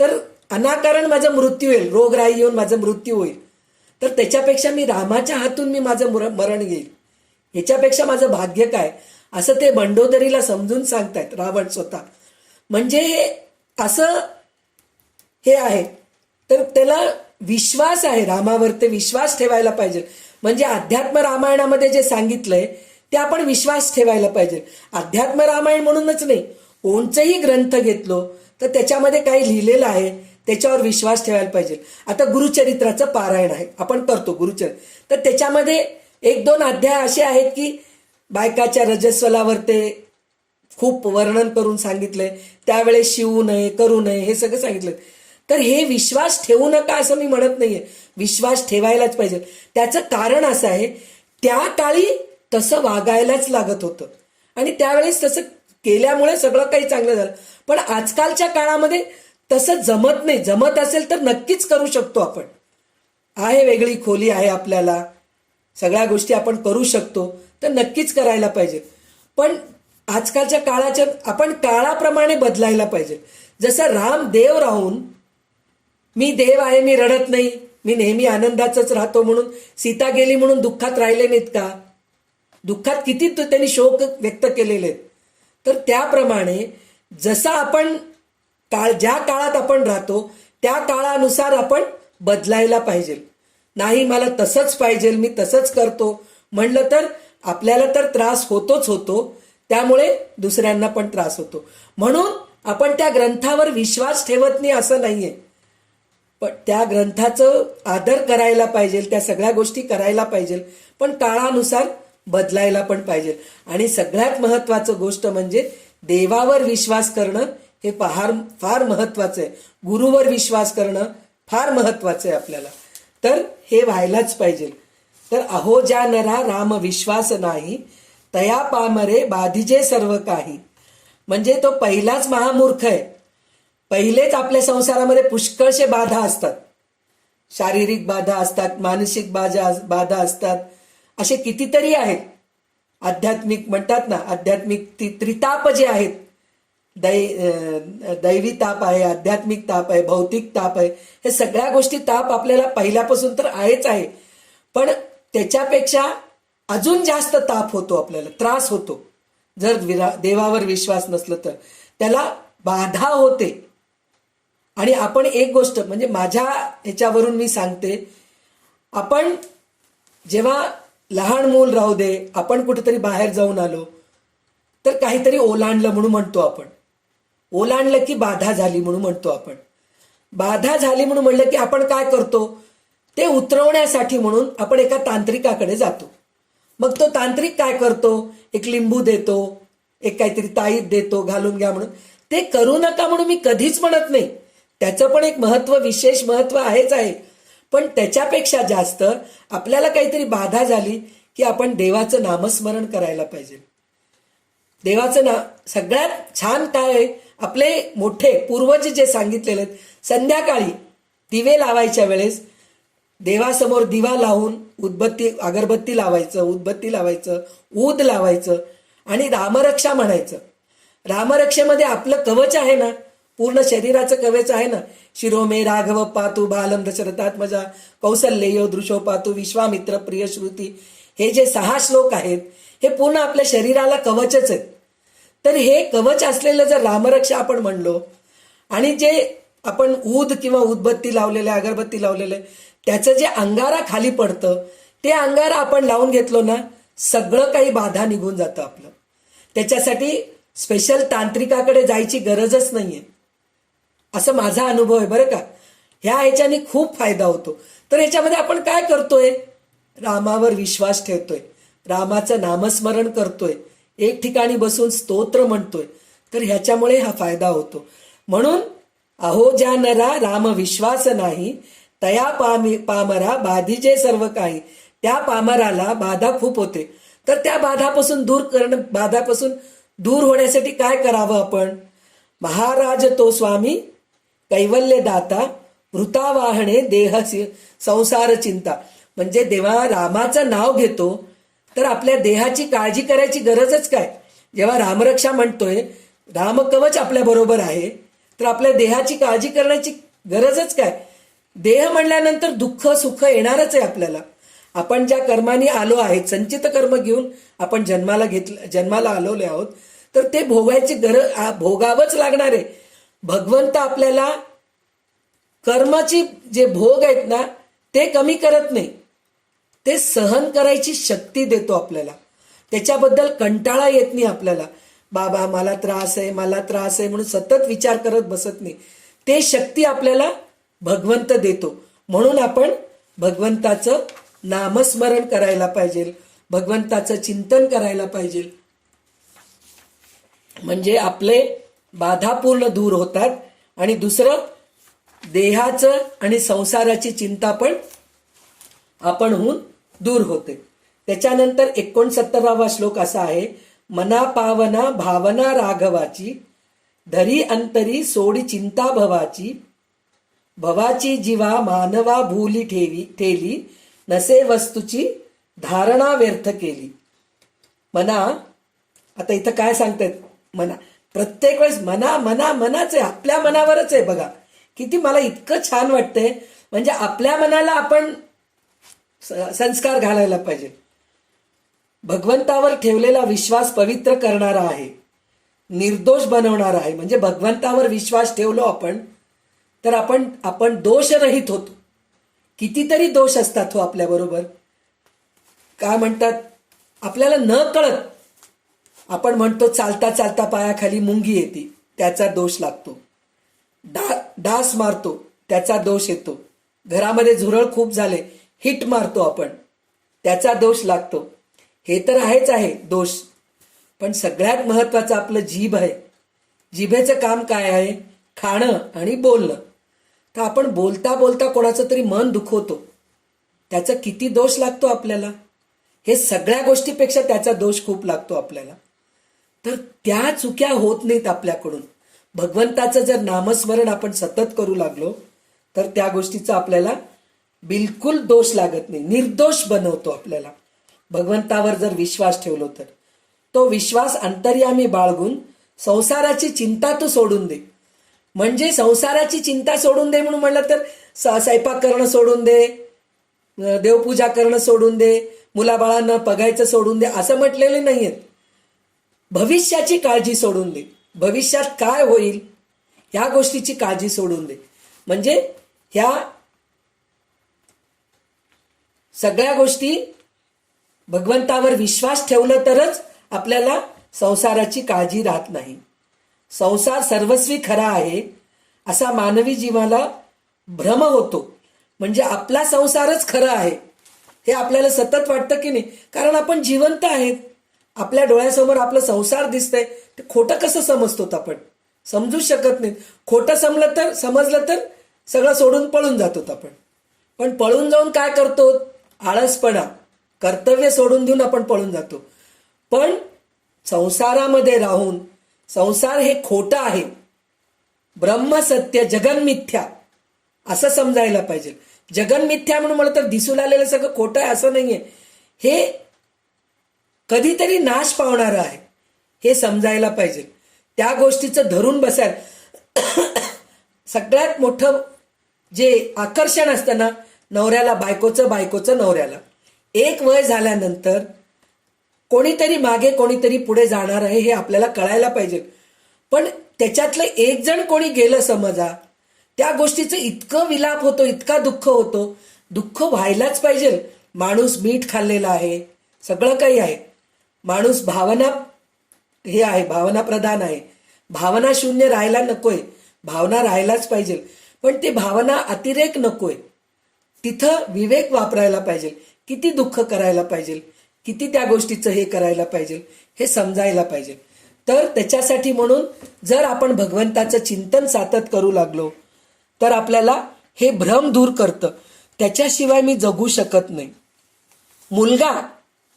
तर अनाकारण माझा मृत्यू होईल, रोगराई येऊन माझा मृत्यू होईल. तर त्याच्यापेक्षा मी रामाच्या हातून मी माझं मरण घेईल, ह्याच्यापेक्षा माझं भाग्य काय, असं ते मंडोदरीला समजून सांगतायत रावण स्वतः. म्हणजे हे असं हे आहे. तर त्याला विश्वास आहे, रामावर ते विश्वास ठेवायला पाहिजे. म्हणजे अध्यात्म रामायणामध्ये जे सांगितलंय ते आपण विश्वास ठेवायला पाहिजे. अध्यात्म रामायण म्हणूनच नाही, कोणचंही ग्रंथ घेतलो तर त्याच्यामध्ये काही लिहिलेलं आहे त्याच्यावर विश्वास ठेवायला पाहिजे. आता गुरुचरित्राचं पारायण आहे, आपण करतो गुरुचरित्र, तर त्याच्यामध्ये 1-2 अध्याय असे आहेत की बायकाच्या रजस्वलावर ते खूप वर्णन करून सांगितलंय. त्यावेळेस शिवू नये, करू नये, हे सगळं सांगितलं. तर हे विश्वास ठेवू नका असं मी म्हणत नाहीये, विश्वास ठेवायलाच पाहिजे. त्याचं कारण असं आहे, त्या काळी तसं वागायलाच लागत होतं आणि त्यावेळेस तसं केल्यामुळे सगळं काही चांगलं झालं. पण आजकालच्या काळामध्ये तसं जमत नाही. जमत असेल तर नक्कीच करू शकतो आपण. आहे वेगळी खोली आहे आपल्याला, सगळ्या गोष्टी आपण करू शकतो, तर नक्कीच करायला पाहिजे. पण आजकालच्या आपण काळाप्रमाणे बदलायला पाहिजे. जसं राम देव राहून मी देव आहे, मी रडत नाही, मी नेहमी आनंदाचंच राहतो म्हणून सीता गेली म्हणून दुःखात राहिले नाहीत का? दुःखात किती त्यांनी शोक व्यक्त केलेले आहेत. तर त्याप्रमाणे जसं आपण ज्या काळात आपण राहतो त्या काळानुसार आपण बदलायला पाहिजे. नाही मला तसंच पाहिजे, मी तसंच करतो म्हणलं तर आपल्याला तर त्रास होतोच होतो, त्यामुळे दुसऱ्यांना पण त्रास होतो. म्हणून आपण त्या ग्रंथावर विश्वास ठेवत नाही असं नाहीये, पण त्या ग्रंथाचं आदर करायला पाहिजे, त्या सगळ्या गोष्टी करायला पाहिजे, पण काळानुसार बदलायला पण पाहिजे. आणि सगळ्यात महत्वाचं गोष्ट म्हणजे देवावर विश्वास करणं हे फार महत्वाचं आहे. गुरुवर विश्वास करणं फार महत्वाचं आहे आपल्याला. तर हे व्हायलाच पाहिजे. तर अहो ज्या नरा राम विश्वास नाही, तया पामरे बाधिजे सर्व काही. म्हणजे तो पहिलाच महामूर्ख आहे. पहिलेच आपल्या संसारामध्ये पुष्कळशे बाधा असतात, शारीरिक बाधा असतात, मानसिक बाधा असतात, असे कितीतरी आहेत. आध्यात्मिक म्हणतात ना, आध्यात्मिक त्रिताप जे आहेत, दैवी ताप आहे, आध्यात्मिक ताप आहे, भौतिक ताप आहे. हे सगळ्या गोष्टी ताप आपल्याला पहिल्यापासून तर आहेच आहे, पण त्याच्यापेक्षा अजून जास्त ताप होतो, आपल्याला त्रास होतो जर देवावर विश्वास नसलं तर. त्याला बाधा होते. आणि आपण एक गोष्ट म्हणजे माझ्या ह्याच्यावरून मी सांगते, आपण जेव्हा लहान मूल राहू दे, आपण कुठेतरी बाहेर जाऊन आलो तर काहीतरी ओलांडलं म्हणून म्हणतो आपण, ओलांडलं की बाधा झाली म्हणून म्हणतो आपण. बाधा झाली म्हणून म्हणलं की आपण काय करतो, ते उतरवण्यासाठी म्हणून आपण एका तांत्रिकाकडे जातो. मग तो तांत्रिक काय करतो, एक लिंबू देतो, एक काहीतरी ताईत देतो, घालून घ्या म्हणून. ते करू नका म्हणून मी कधीच म्हणत नाही, त्याचं पण एक महत्व, विशेष महत्व आहेच आहे. पण त्याच्यापेक्षा जास्त आपल्याला काहीतरी बाधा झाली की आपण देवाचं नामस्मरण करायला पाहिजे. देवाचं सगळ्यात छान काय आहे, आपले मोठे पूर्वज जे सांगितलेले आहेत, संध्याकाळी दिवे लावायच्या वेळेस देवासमोर दिवा लावून अगरबत्ती लावायचं, उदबत्ती लावायचं, ऊद लावायचं आणि रामरक्षा म्हणायचं. रामरक्षेमध्ये आपलं कवच आहे ना, पूर्ण शरीराचं कवच आहे ना. शिरोमे राघव पातू बालम दशरथात्मजा कौसल्ययो दृशो पातू विश्वामित्र प्रिय श्रुती. हे जे 6 श्लोक आहेत हे पूर्ण आपल्या शरीराला कवचच आहेत. तर हे कवच असलेलं जर रामरक्षा आपण म्हणलो आणि जे आपण ऊद किंवा उदबत्ती लावलेले अगरबत्ती लावलेले त्याचं जे अंगारा खाली पडतं ते अंगारा आपण लावून घेतलो ना सगळं काही बाधा निघून जातं आपलं. त्याच्यासाठी स्पेशल तांत्रिकाकडे जायची गरजच नाहीये असं माझा अनुभव आहे बरं का. ह्याच्याने खूप फायदा होतो. तर ह्याच्यामध्ये आपण काय करतोय, रामावर विश्वास ठेवतोय, रामाचं नामस्मरण करतोय, एक ठिकाणी बसून स्तोत्र म्हणतोय. तर ह्याच्यामुळे हा फायदा होतो. म्हणून अहो ज्या नरा राम विश्वास नाही तया पामरा बाधीजे सर्व काही. त्या पामराला बाधा खूप होते. तर त्या बाधापासून दूर होण्यासाठी काय करावं आपण. महाराज तो स्वामी कैवल्य दाता वृतावाहणे देह संसार चिंता. म्हणजे देवा रामाचं नाव घेतो तर आपल्या देहाची काळजी करायची गरजच काय. जेव्हा रामरक्षा म्हणतोय रामकवच आपल्या बरोबर आहे तर आपल्या देहाची काळजी करण्याची गरजच काय. देह म्हणल्यानंतर दुःख सुख येणारच आहे आपल्याला. आपण ज्या कर्माने आलो आहेत संचित कर्म घेऊन आपण जन्माला आलोले आहोत तर ते भोगायची भोगावंच लागणार आहे. भगवंत आपल्याला कर्माची जे भोग आहेत ना ते कमी करत नाही, ते सहन करायची शक्ती देतो आपल्याला. त्याच्याबद्दल कंटाळा येत नाही आपल्याला. बाबा मला त्रास आहे म्हणून सतत विचार करत बसत नाही. ते शक्ती आपल्याला भगवंत देतो. म्हणून आपण भगवंताचं नामस्मरण करायला पाहिजे, भगवंताचं चिंतन करायला पाहिजे. म्हणजे आपले बाधा पूर्ण दूर होतात. आणि दुसरं देहाचं आणि संसाराची चिंता पण आपणहून दूर होते. त्याच्यानंतर 69वा श्लोक असा आहे. मना पावना भावना राघवाची धरी अंतरी सोडी चिंता भवाची जीवा मानवा भूली ठेली नसे वस्तूची धारणा व्यर्थ केली. मना, आता इथं काय सांगतायत, मना प्रत्येक वेळेस मनाच आहे, आपल्या मनावरच आहे. बघा किती मला इतकं छान वाटतंय. म्हणजे आपल्या मनाला आपण संस्कार घालायला पाहिजे. भगवंतावर ठेवलेला विश्वास पवित्र करणारा आहे, निर्दोष बनवणारा आहे. म्हणजे भगवंतावर विश्वास ठेवलो आपण तर आपण दोषरहित होतो. कितीतरी दोष असतात हो आपल्या बरोबर. काय म्हणतात, आपल्याला न कळत आपण म्हणतो चालता चालता पायाखाली मुंगी येते त्याचा दोष लागतो, डास मारतो त्याचा दोष येतो, घरामध्ये झुरळ खूप झाले हिट मारतो आपण त्याचा दोष लागतो. हे तर आहेच आहे दोष. पण सगळ्यात महत्वाचं आपलं जीभ आहे. जिभेचं काम काय आहे, खाणं आणि बोलणं. तर आपण बोलता बोलता कोणाचं तरी मन दुखवतो, त्याचा किती दोष लागतो आपल्याला. हे सगळ्या गोष्टीपेक्षा त्याचा दोष खूप लागतो आपल्याला. तर त्या चुक्या होत नाहीत आपल्याकडून. भगवंताचं जर नामस्मरण आपण सतत करू लागलो तर त्या गोष्टीचा आपल्याला बिलकुल दोष लागत नाही, निर्दोष बनवतो आपल्याला. भगवंतावर जर विश्वास ठेवलो तर तो विश्वास अंतर्यामी बाळगून संसाराची चिंता तू सोडून दे. म्हणजे संसाराची चिंता सोडून दे म्हणून म्हणलं तर स्वयंपाक करणं सोडून दे, देवपूजा करणं सोडून दे, मुलाबाळांना बघायचं सोडून दे असं म्हटलेले नाहीयेत. भविष्याची काळजी सोडून दे, भविष्यात काय होईल ह्या गोष्टीची काळजी सोडून दे. म्हणजे ह्या सगळ्या गोष्टी भगवंतावर विश्वास ठेवलं तरच आपल्याला संसाराची काळजी राहत नाही. संसार सर्वस्वी खरा आहे असा मानवी जीवाला भ्रम होतो. म्हणजे आपला संसारच खरं आहे हे आपल्याला सतत वाटतं की नाही, कारण आपण जिवंत आहेत. आपल्या डोळ्यासमोर आपलं संसार दिसतंय, ते खोटं कसं समजतो आपण, समजू शकत नाही. खोटं समजलं तर सगळं सोडून पळून जातो आपण. पण पळून जाऊन काय करतो, आळसपणा, कर्तव्य सोडून देऊन आपण पळून जातो. पण संसारामध्ये राहून संसार हे खोटं आहे, ब्रह्म सत्य जगन मिथ्या असं समजायला पाहिजे. जगन मिथ्या म्हणून मला तर दिसू लागलेलं सगळं खोटं आहे असं नाहीये, हे कधीतरी नाश पावणारं आहे हे समजायला पाहिजे. त्या गोष्टीचं धरून बसायला सगळ्यात मोठं जे आकर्षण असतं ना नवऱ्याला बायकोचं, बायकोचं नवऱ्याला, एक वय झाल्यानंतर कोणीतरी मागे कोणीतरी पुढे जाणार आहे हे आपल्याला कळायला पाहिजे. पण त्याच्यातलं एक जण कोणी गेलं समजा, त्या गोष्टीचं इतकं विलाप होतो, इतका दुःख होतो. दुःख व्हायलाच पाहिजे. माणूस मीठ खाल्लेला आहे, सगळं काही आहे. माणूस भावना हे आहे, भावना प्रधान आहे. भावना शून्य राहायला नकोय, भावना राहायलाच पाहिजे. पण ती भावना अतिरेक नकोय. तिथं विवेक वापरायला पाहिजे. किती दुःख करायला पाहिजे, किती त्या गोष्टीचं हे करायला पाहिजे हे समजायला पाहिजे. तर त्याच्यासाठी म्हणून जर आपण भगवंताचं चिंतन सातत करू लागलो तर आपल्याला हे भ्रम दूर करतं. त्याच्याशिवाय मी जगू शकत नाही. मुलगा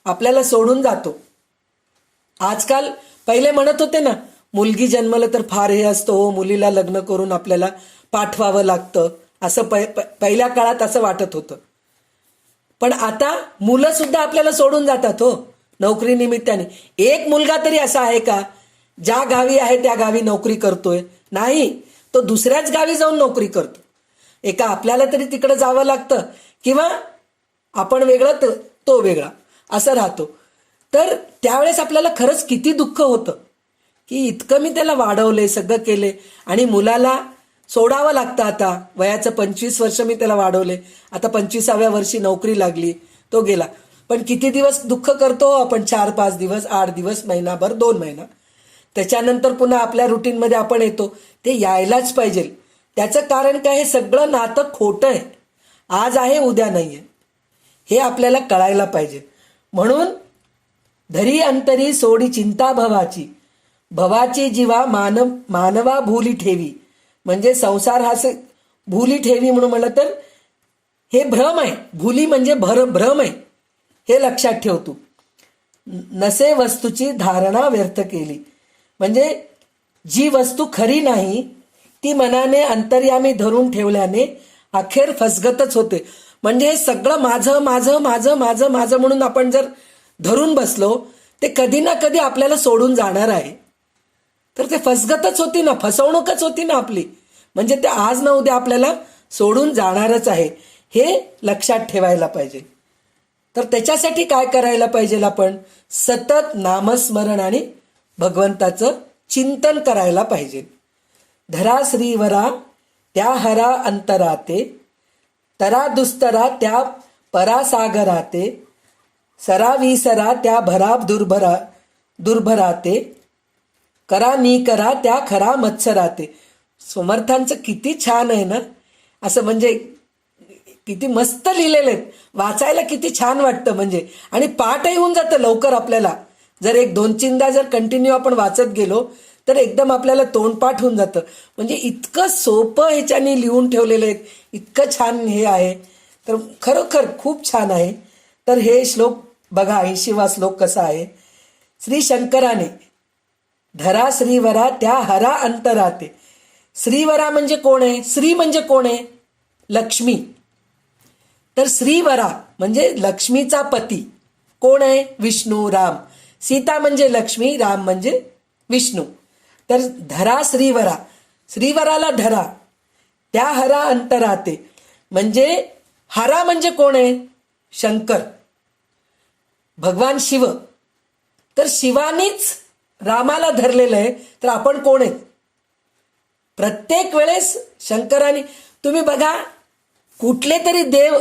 आपल्याला सोडून जातो. आजकाल पहिले म्हणत होते ना, मुलगी जन्मलं तर फार हे असतं हो, मुलीला लग्न करून आपल्याला पाठवावं लागतं, असं पहिल्या काळात असं वाटत होतं. पण आता मुलं सुद्धा आपल्याला सोडून जातात हो, नोकरी निमित्ताने. एक मुलगा तरी असा आहे का ज्या गावी आहे त्या गावी नोकरी करतोय? नाही, तो दुसऱ्याच गावी जाऊन नोकरी करतो. एका आपल्याला तरी तिकडे जावं लागतं, किंवा आपण वेगळं तो वेगळा असं राहतो. तर त्यावेळेस आपल्याला खरंच किती दुःख होतं की इतकं मी त्याला वाढवले, सगळं केले, आणि मुलाला सोडावं लागतं. आता वयाचं 25 वर्ष मी त्याला वाढवले, आता 25व्या वर्षी नोकरी लागली, तो गेला. पण किती दिवस दुःख करतो आपण? 4-5 दिवस, 8 दिवस, महिनाभर, 2 महिना. त्याच्यानंतर पुन्हा आपल्या रुटीनमध्ये आपण येतो. ते यायलाच पाहिजे. त्याचं कारण काय? हे सगळं नातं खोटं आहे. आज आहे, उद्या नाही आहे, हे आपल्याला कळायला पाहिजे. म्हणून धरी अंतरी सोडी चिंता भवाची, भवाची जीवा मानवा भूली ठेवी. म्हणजे संसार हा भूली ठेवी म्हणून म्हणलं तर हे भ्रम आहे. भूली म्हणजे भ्रम आहे, हे लक्षात ठेव तू. नसे वस्तूची धारणा व्यर्थ केली. म्हणजे जी वस्तू खरी नाही ती मनाने अंतर्यामी धरून ठेवल्याने अखेर फसगतच होते. म्हणजे हे सगळं माझं माझं माझं माझं माझं म्हणून आपण जर धरून बसलो, ते कधी ना कधी आपल्याला सोडून जाणार आहे. तर ते फसगतच होती ना, फसवणूकच होती ना आपली. म्हणजे ते आज ना उद्या आपल्याला सोडून जाणारच आहे, हे लक्षात ठेवायला पाहिजे. तर त्याच्यासाठी काय करायला पाहिजे? आपण सतत नामस्मरण आणि भगवंताचं चिंतन करायला पाहिजे. धरा श्रीवरा त्या हरा अंतराते, तरा दुस्तरा त्या परासागराते, सरा विसरा त्या भरा दुर्भराते, करा नी करा त्या खरा मत्सराते. समर्थांचं किती छान आहे ना, असं म्हणजे किती मस्त लिहिलेले आहेत. वाचायला किती छान वाटतं म्हणजे, आणि पाठही होऊन जातं लवकर आपल्याला. जर 1-2-3दा जर कंटिन्यू आपण वाचत गेलो तर एकदम आपल्याला तोंडपाठ होऊन जातं. म्हणजे इतकं सोपं ह्याच्यानी लिहून ठेवलेलं आहे, इतकं छान हे आहे. तर खरोखर खूप छान आहे. तर हे श्लोक बघा, 80वा श्लोक कसा आहे. श्री शंकराने धरा श्रीवरा त्या हरा अंतराते. श्रीवरा म्हणजे कोण आहे? श्री म्हणजे कोण आहे? लक्ष्मी. तर श्रीवरा म्हणजे लक्ष्मीचा पती कोण आहे? विष्णू, राम. सीता म्हणजे लक्ष्मी, राम म्हणजे विष्णू. तर धरा श्रीवरा, श्रीवराला धरा. त्या हरा अंतराते म्हणजे हरा म्हणजे कोण आहे? शंकर, भगवान शिव. तर शिवानीच रामाला धरलेलं आहे. तर आपण कोण आहेत? प्रत्येक वेळेस शंकराने, तुम्ही बघा कुठले तरी देव,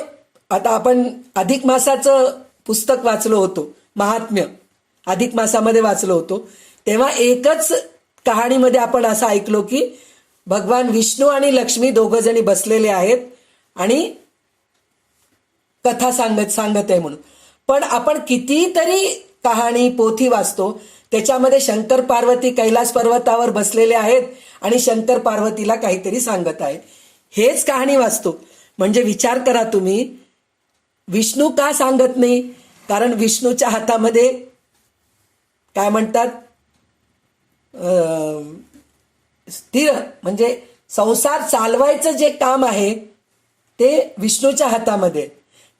आता आपण अधिक मासाचं पुस्तक वाचलो होतो, महात्म्य अधिक मासामध्ये वाचलो होतो, तेव्हा एकच कहाणीमध्ये आपण असं ऐकलो की भगवान विष्णू आणि लक्ष्मी दोघं जणी बसलेले आहेत आणि कथा सांगत आहे म्हणून. पण आपण कितीतरी कहाणी पोथी वाचतो, त्याच्यामध्ये शंकर पार्वती कैलास पर्वतावर बसलेले आहेत आणि शंकर पार्वतीला काहीतरी सांगत आहे, हेच कहाणी वाचतो. म्हणजे विचार करा तुम्ही, विष्णू का सांगत नाही? कारण विष्णूच्या हातामध्ये काय म्हणतात, स्थिर म्हणजे संसार चालवायचं जे काम आहे ते विष्णूच्या हातामध्ये.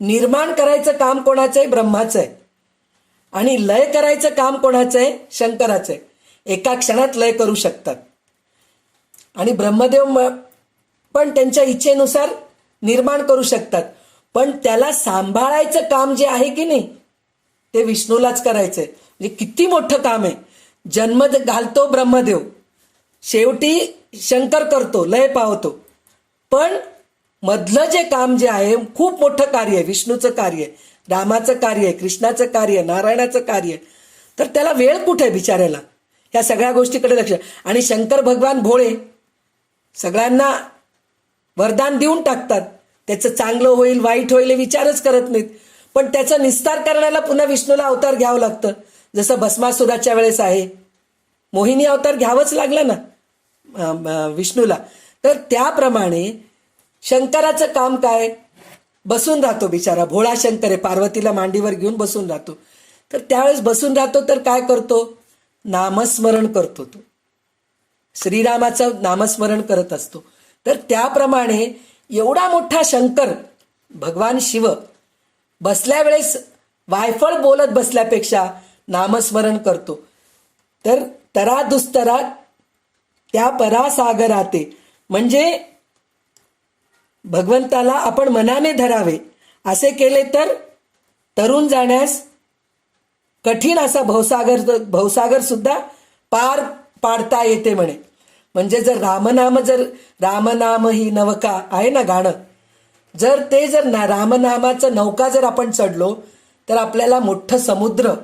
निर्माण करायचं काम कोणाचं आहे? ब्रह्माचं आहे. आणि लय करायचं काम कोणाचं आहे? शंकराचं आहे. एका क्षणात लय करू शकतात. आणि ब्रह्मदेव पण त्यांच्या इच्छेनुसार निर्माण करू शकतात, पण त्याला सांभाळायचं काम जे आहे की नाही ते विष्णूलाच करायचंय. म्हणजे किती मोठं काम आहे. जन्म घालतो ब्रह्मदेव, शेवटी शंकर करतो, लय पावतो, पण मधलं जे काम जे आहे खूप मोठं कार्य आहे, विष्णूचं कार्य आहे, रामाचं कार्य आहे, कृष्णाचं कार्य आहे, नारायणाचं कार्य आहे. तर त्याला वेळ कुठे आहे बिचाऱ्याला ह्या सगळ्या गोष्टीकडे लक्ष. आणि शंकर भगवान भोळे, सगळ्यांना वरदान देऊन टाकतात, त्याचं चांगलं होईल वाईट होईल हे विचारच करत नाहीत, पण त्याचा निस्तार करण्याला पुन्हा विष्णूला अवतार घ्यावं लागतं. जसं भस्मासुराच्या वेळेस आहे, मोहिनी अवतार घ्यावंच लागलं ना विष्णूला. तर त्याप्रमाणे शंकराचं काम काय, बसून राहतो बिचारा, भोळा शंकर आहे, पार्वतीला मांडीवर घेऊन बसून राहतो. तर त्यावेळेस बसून राहतो तर काय करतो, नामस्मरण करतो, तो श्रीरामाचं नामस्मरण करत असतो. तर त्याप्रमाणे एवढा मोठा शंकर भगवान शिव बसल्या वेळेस वायफळ बोलत बसल्यापेक्षा नामस्मरण करतो. तर तरा दुस्तरा त्या परासागराते, म्हणजे भगवंताला आपण मनाने धरावे, असे केले तर तरुण जाण्यास कठीण असा भवसागर सुद्धा पार पाडता येते म्हणे. म्हणजे जर रामनाम ही नवका आहे ना गाणं, जर रामनामाचं नौका जर आपण चढलो तर आपल्याला मोठं समुद्र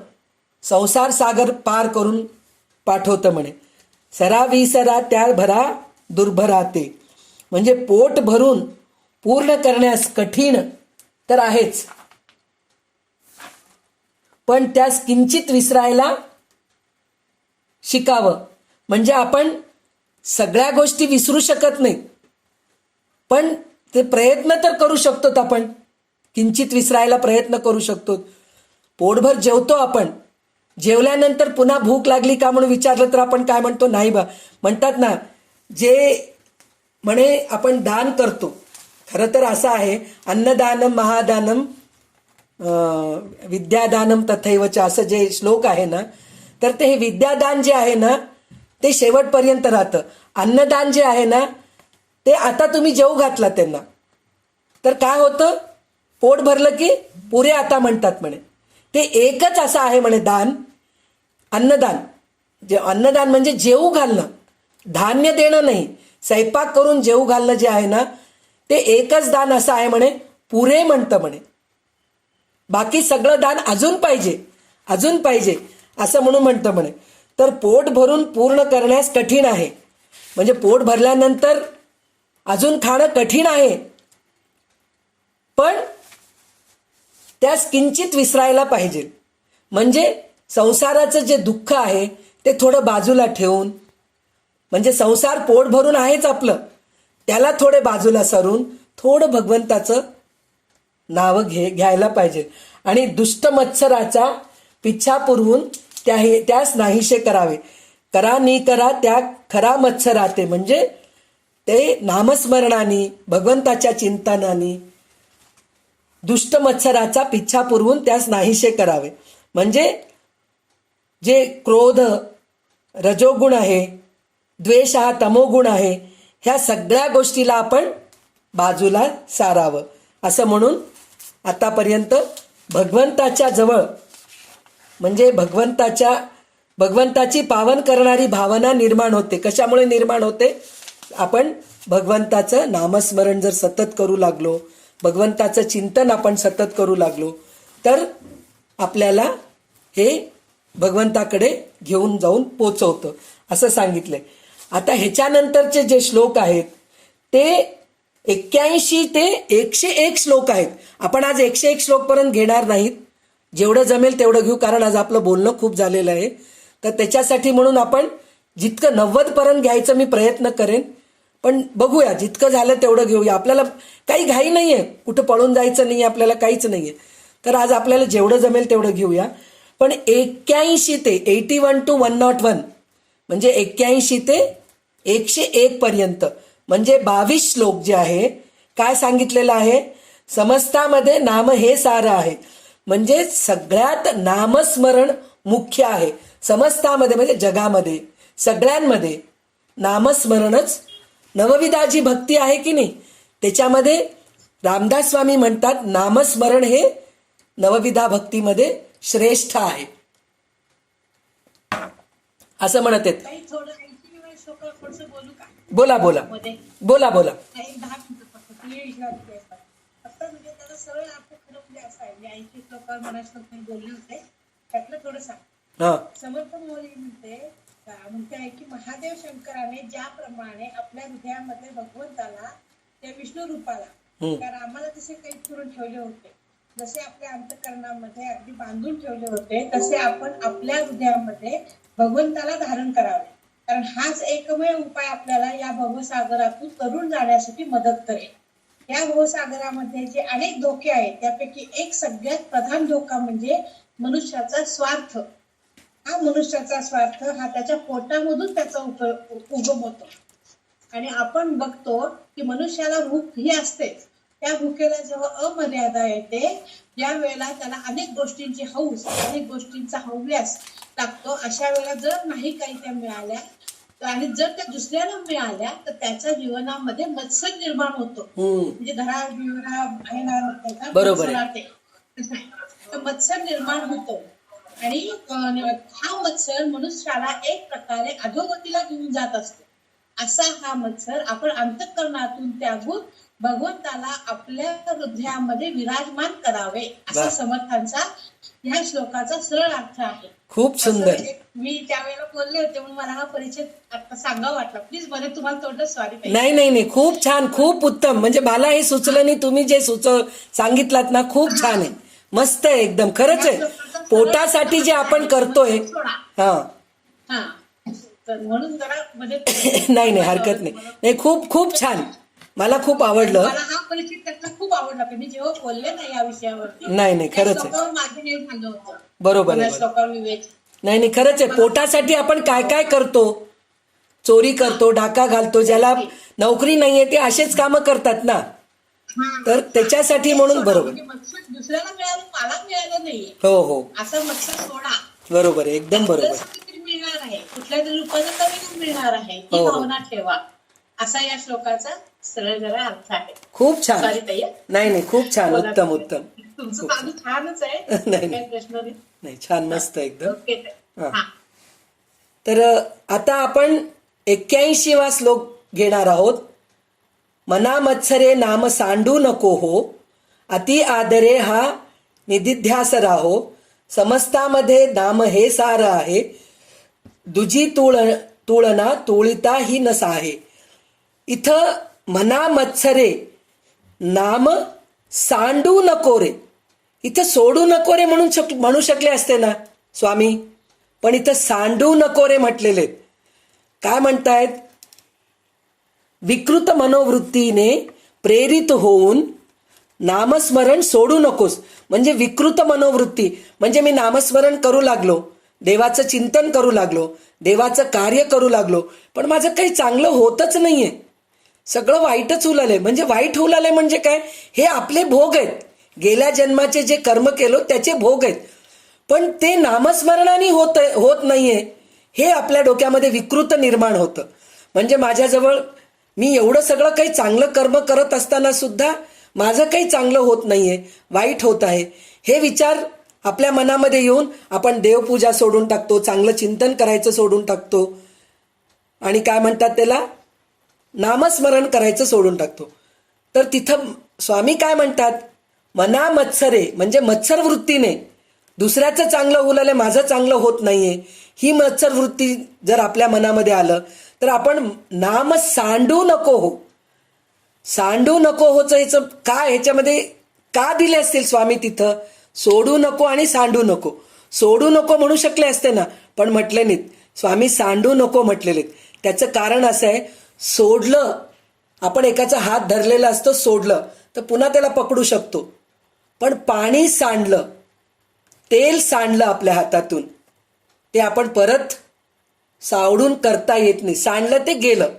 संसार सागर पार करून पाठवतं म्हणे. सरा विसरा त्या भरा दुर्भराते, म्हणजे पोट भरून पूर्ण करण्यास कठीण तर आहेच, पण त्यास किंचित विसरायला शिकावं. म्हणजे आपण सगळ्या गोष्टी विसरू शकत नाही, पण ते प्रयत्न तर करू शकतो. आपण किंचित विसरायला प्रयत्न करू शकतो. पोटभर जेवतो आपण, जेवल्यानंतर पुन्हा भूक लागली का म्हणून विचारलं तर आपण काय म्हणतो, नाही बा. म्हणतात ना, जे म्हणे आपण दान करतो, खरं तर असं आहे, अन्नदानम महादानम विद्यादानम तथैवच, असं जे श्लोक आहे ना, तर ते हे विद्यादान जे आहे ना ते शेवटपर्यंत राहतं. अन्नदान जे आहे ना ते आता तुम्ही जेवू घातला त्यांना तर काय होतं, पोट भरलं की पुरे आता म्हणतात म्हणे. ते एकच असं आहे म्हणे दान, अन्नदान. जे अन्नदान म्हणजे जेवू घालणं, धान्य देणं नाही, स्वयंपाक करून जेवू घालणं जे आहे ना ते एकच दान असं आहे म्हणे, पुरे म्हणतं म्हणे. बाकी सगळं दान अजून पाहिजे, अजून पाहिजे असं म्हणून म्हणतं म्हणे. तर पोट भरून पूर्ण करण्यास कठीण आहे, म्हणजे पोट भरल्यानंतर अजून खाणं कठीण आहे, पण त्यास किंचित विसरायला पाहिजे. म्हणजे संसाराचं जे दुःख आहे ते थोडं बाजूला ठेवून, म्हणजे संसार पोट भरून आहेच आपलं, त्याला थोडे बाजूला सरून थोडं भगवंताचं नाव घ्यायला पाहिजे. आणि दुष्ट मत्सराचा पिच्छा पुरवून त्यास नाहीसे करावे. करा नि करा त्या खरा मत्सराते, म्हणजे ते नामस्मरणाने भगवंताच्या चिंतनाने दुष्ट मत्सराचा पिच्छा पुरवून त्यास नाहीसे करावे. म्हणजे जे क्रोध रजोगुण आहे, द्वेष हा तमोगुण आहे, ह्या सगळ्या गोष्टीला आपण बाजूला सारावं. असं म्हणून आतापर्यंत भगवंताच्या जवळ, म्हणजे भगवंताची पावन करणारी भावना निर्माण होते. कशामुळे निर्माण होते, आपण भगवंताचं नामस्मरण जर सतत करू लागलो, भगवंताचं चिंतन आपण सतत करू लागलो तर आपल्याला हे भगवंताकडे घेऊन जाऊन पोचवतं असं सांगितलंय. आता ह्याच्यानंतरचे जे श्लोक आहेत ते 81 ते 101 श्लोक आहेत. आपण आज 101 श्लोकपर्यंत घेणार नाहीत, जेवढं जमेल तेवढं घेऊ, कारण आज आपलं बोलणं खूप झालेलं आहे. तर त्याच्यासाठी म्हणून आपण जितकं 90 पर्यंत घ्यायचं मी प्रयत्न करेन, पण बघूया जितकं झालं तेवढं घेऊया. आपल्याला काही घाई नाही आहे, कुठं पळून जायचं नाही, आपल्याला काहीच नाही आहे. तर आज आपल्याला जेवढं जमेल तेवढं घेऊया. पण 81 ते 81 to 101 म्हणजे 81 ते 101 पर्यंत म्हणजे 22 श्लोक जे आहे, काय सांगितलेलं आहे, समस्तामध्ये नाम हे सारं आहे. म्हणजे सगळ्यात नामस्मरण मुख्य आहे. समस्तामध्ये म्हणजे जगामध्ये सगळ्यांमध्ये नामस्मरणच नवविधा जी भक्ती आहे की नाही त्याच्यामध्ये रामदास स्वामी म्हणतात नामस्मरण हे नवविधा भक्तीमध्ये श्रेष्ठ आहे असं म्हणत आहेत. काही थोडं 80 वेळेस लोकं थोडंसं बोलू का बोला बोला मध्ये बोला बोला. काही 10 मिनिटं फक्त ते विषयावर असतात. फक्त म्हणजे त्याचा सरळ अर्थ खरं म्हणजे असा आहे. मी 80 श्लोकावर मनात श्लोक बोलले होते त्यातलं थोडं सांग. हा समर्थ मौली म्हणते आहे की महादेव शंकराने ज्याप्रमाणे आपल्या हृदयामध्ये भगवंताला त्या विष्णू रूपाला त्या रामाला जसे काही करून ठेवले होते जसे आपल्या अंतःकरणामध्ये अगदी बांधून ठेवले होते तसे आपण आपल्या हृदयामध्ये भगवंताला धारण करावे कारण हाच एकमेव उपाय आपल्याला या भवसागरातून तरुण जाण्यासाठी मदत करेल. या भवसागरामध्ये जे अनेक धोके आहेत त्यापैकी एक सगळ्यात प्रधान धोका म्हणजे मनुष्याचा स्वार्थ. हा मनुष्याचा स्वार्थ हा त्याच्या पोटामधून त्याचा उगम होतो आणि आपण बघतो की मनुष्याला भूक ही असतेच. त्या भुकेला जेव्हा अमर्यादा येते ज्या वेळेला त्याला अनेक गोष्टींची हौस अनेक गोष्टींचा हव्यास लागतो अशा वेळेला जर नाही काही त्या मिळाल्या आणि जर त्या दुसऱ्याला मिळाल्या तर त्याच्या जीवनामध्ये मत्सर निर्माण होतो. म्हणजे धरा बिवरा आहे ना त्याचा बरोबर आहे. मत्सराते. कसं आहे? तर मत्सर निर्माण होतो आणि हा मत्सर मनुष्याला एक प्रकारे अधोगतीला घेऊन जात असतो. असा हा मत्सर आपण अंतःकरणातून त्यागून भगवंताला आपल्या हृदयामध्ये विराजमान करावे असा समर्थांचा ह्या श्लोकाचा सरळ अर्थ आहे. खूप सुंदर. मी त्यावेळेला बोलले होते म्हणून मला हा परिचय आता सांगावा वाटला. प्लीज मध्ये तुम्हाला थोडं सॉरी. नाही नाही नाही खूप छान खूप उत्तम म्हणजे मला हे सुचलं नाही तुम्ही जे सांगितलात ना खूप छान आहे मस्त आहे एकदम खरंच आहे पोटासाठी जे आपण करतोय. हा हा तर म्हणून जरा मध्ये नाही नाही हरकत नाही नाही खूप खूप छान मला खूप आवडलं. मला हा परिचय त्यातला खूप आवडला की मी जेव्हा बोलले ना या विषयावरती नाही नाही खरंच आहे माझे नाही झालं होतं. बरोबर आहे श्लोकावर विवेक नाही नाही खरंच आहे पोटासाठी आपण काय काय करतो चोरी करतो डाका घालतो ज्याला नोकरी नाहीये ते असेच कामं करतात ना तर त्याच्यासाठी म्हणून बरोबर मत्सर दुसऱ्याला मिळालं मला मिळालं नाही हो हो असं मत्सर सोडा. बरोबर आहे एकदम बरोबर आपल्याला मिळणार आहे कुठल्या तरी रूपाने नवीन मिळणार आहे ही हो. भावना ठेवा असा या श्लोकाचा सरळ जरा अर्थ आहे. खूप छान सॉरी ताई. नाही नाही खूप छान उत्तम उत्तम तुमचं चालू छानच आहे. नाही, काही प्रश्न नाही. नाही छान मस्त एकदम. ओके हा. हा तर आता आपण 81वा श्लोक घेणार आहोत. मना मत्सरे नाम सांडू नको हो अति आदरे हा निधिध्यास राहो समस्तामध्ये नाम हे सार आहे दुजी तुळना तुळिता ही नसा आहे. इथं मना मत्सरे नाम सांडू नको रे इथं सोडू नको रे म्हणू शकले असते ना स्वामी पण इथं सांडू नको रे म्हटलेले. काय म्हणतायत विकृत मनोवृत्तीने प्रेरित होऊन नामस्मरण सोडू नकोस. म्हणजे विकृत मनोवृत्ती म्हणजे मी नामस्मरण करू लागलो देवाचं चिंतन करू लागलो देवाचं कार्य करू लागलो पण माझं काही चांगलं होतच नाहीये सगळं वाईटच उलालंय. म्हणजे वाईट उलालंय म्हणजे काय हे आपले भोग आहेत गेल्या जन्माचे जे कर्म केलो त्याचे भोग आहेत पण ते नामस्मरणाने होत नाहीये हे आपल्या डोक्यामध्ये विकृत निर्माण होतं. म्हणजे माझ्याजवळ मी एवढं सगळं काही चांगलं कर्म करत असताना सुद्धा माझं काही चांगलं होत नाहीये वाईट होत आहे हे विचार आपल्या मनामध्ये येऊन आपण देवपूजा सोडून टाकतो चांगलं चिंतन करायचं सोडून टाकतो आणि काय म्हणतात त्याला नामस्मरण करायचं सोडून टाकतो. तर तिथं स्वामी काय म्हणतात मना मत्सरे म्हणजे मत्सर वृत्तीने दुसऱ्याचं चांगलं उलाले माझं चांगलं होत नाहीये ही मत्सर वृत्ती जर आपल्या मनामध्ये आलं तर आपण नाम सांडू नको हो सांडू नको होचं ह्याचं काय ह्याच्यामध्ये का दिले असतील स्वामी तिथं सोडू नको आणि सांडू नको. सोडू नको म्हणू शकले असते ना पण म्हटले नाहीत स्वामी सांडू नको म्हटलेले. त्याचं कारण असं आहे सोडलं आपण एकाचा हात धरलेला असतो सोडलं तर पुन्हा त्याला पकडू शकतो पण पाणी सांडलं तेल सांडलं आपल्या हातातून ते आपण परत सावडून करता येत नाही. सांडलं ते गेलं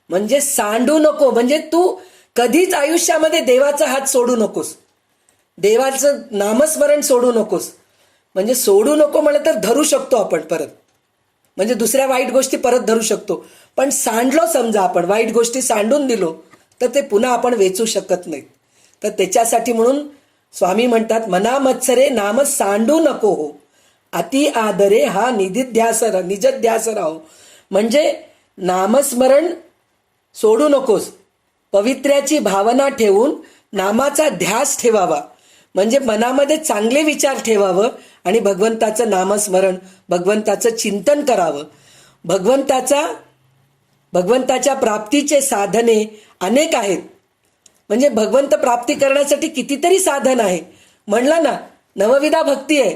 म्हणजे सांडू नको म्हणजे तू कधीच आयुष्यामध्ये देवाचा हात सोडू नकोस देवाचं नामस्मरण सोडू नकोस. म्हणजे सोडू नको म्हणलं तर धरू शकतो आपण परत म्हणजे दुसऱ्या वाईट गोष्टी परत धरू शकतो. पण सांडलो समजा आपण, वाईट गोष्टी सांडून दिलो तर ते पुन्हा आपण वेचू शकत नाहीत. तर त्याच्यासाठी म्हणून स्वामी म्हणतात, मना मत्सरे नाम सांडू नको हो, अति आदरे हा निजध्यास राहो. म्हणजे नामस्मरण सोडू नकोस, पवित्र्याची भावना ठेवून नामाचा ध्यास ठेवावा. म्हणजे मनामध्ये चांगले विचार ठेवावं आणि भगवंताचं नामस्मरण, भगवंताचं चिंतन करावं. भगवंताच्या प्राप्तीचे साधने अनेक आहेत. म्हणजे भगवंत प्राप्ती करण्यासाठी कितीतरी साधन आहे. म्हणलं ना, नवविधा भक्ती आहे,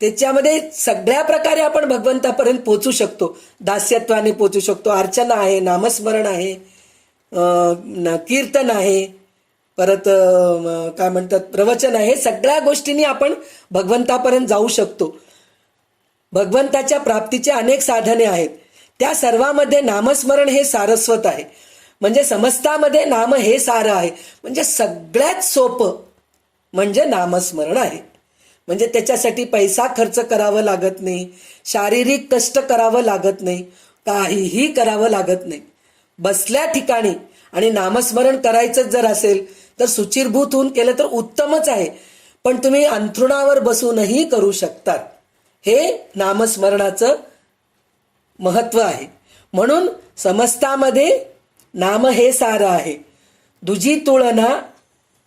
त्याच्यामध्ये सगळ्या प्रकारे आपण भगवंतापर्यंत पोचू शकतो. दास्यत्वाने पोचू शकतो, अर्चना आहे, नामस्मरण आहे, कीर्तन आहे, परत काय म्हणतात प्रवचन आहे. सगळ्या गोष्टींनी आपण भगवंतापर्यंत जाऊ शकतो. भगवंताच्या प्राप्तीचे अनेक साधने आहेत. त्या सर्वांमध्ये नामस्मरण हे सारस्वत आहे. म्हणजे समस्तामध्ये नाम हे सार आहे. म्हणजे सगळ्यात सोपं म्हणजे नामस्मरण आहे. म्हणजे त्याच्यासाठी पैसा खर्च करावं लागत नाही, शारीरिक कष्ट करावं लागत नाही, काहीही करावं लागत नाही. बसल्या ठिकाणी आणि नामस्मरण करायचं जर असेल तर शुचिरभूत होऊन केलं तर उत्तमच आहे. पण तुम्ही अंथरुणावर बसूनही करू शकतात. हे नामस्मरणाचं महत्व आहे. म्हणून समस्तामध्ये नाम हे सार आहे. दुजी तुळना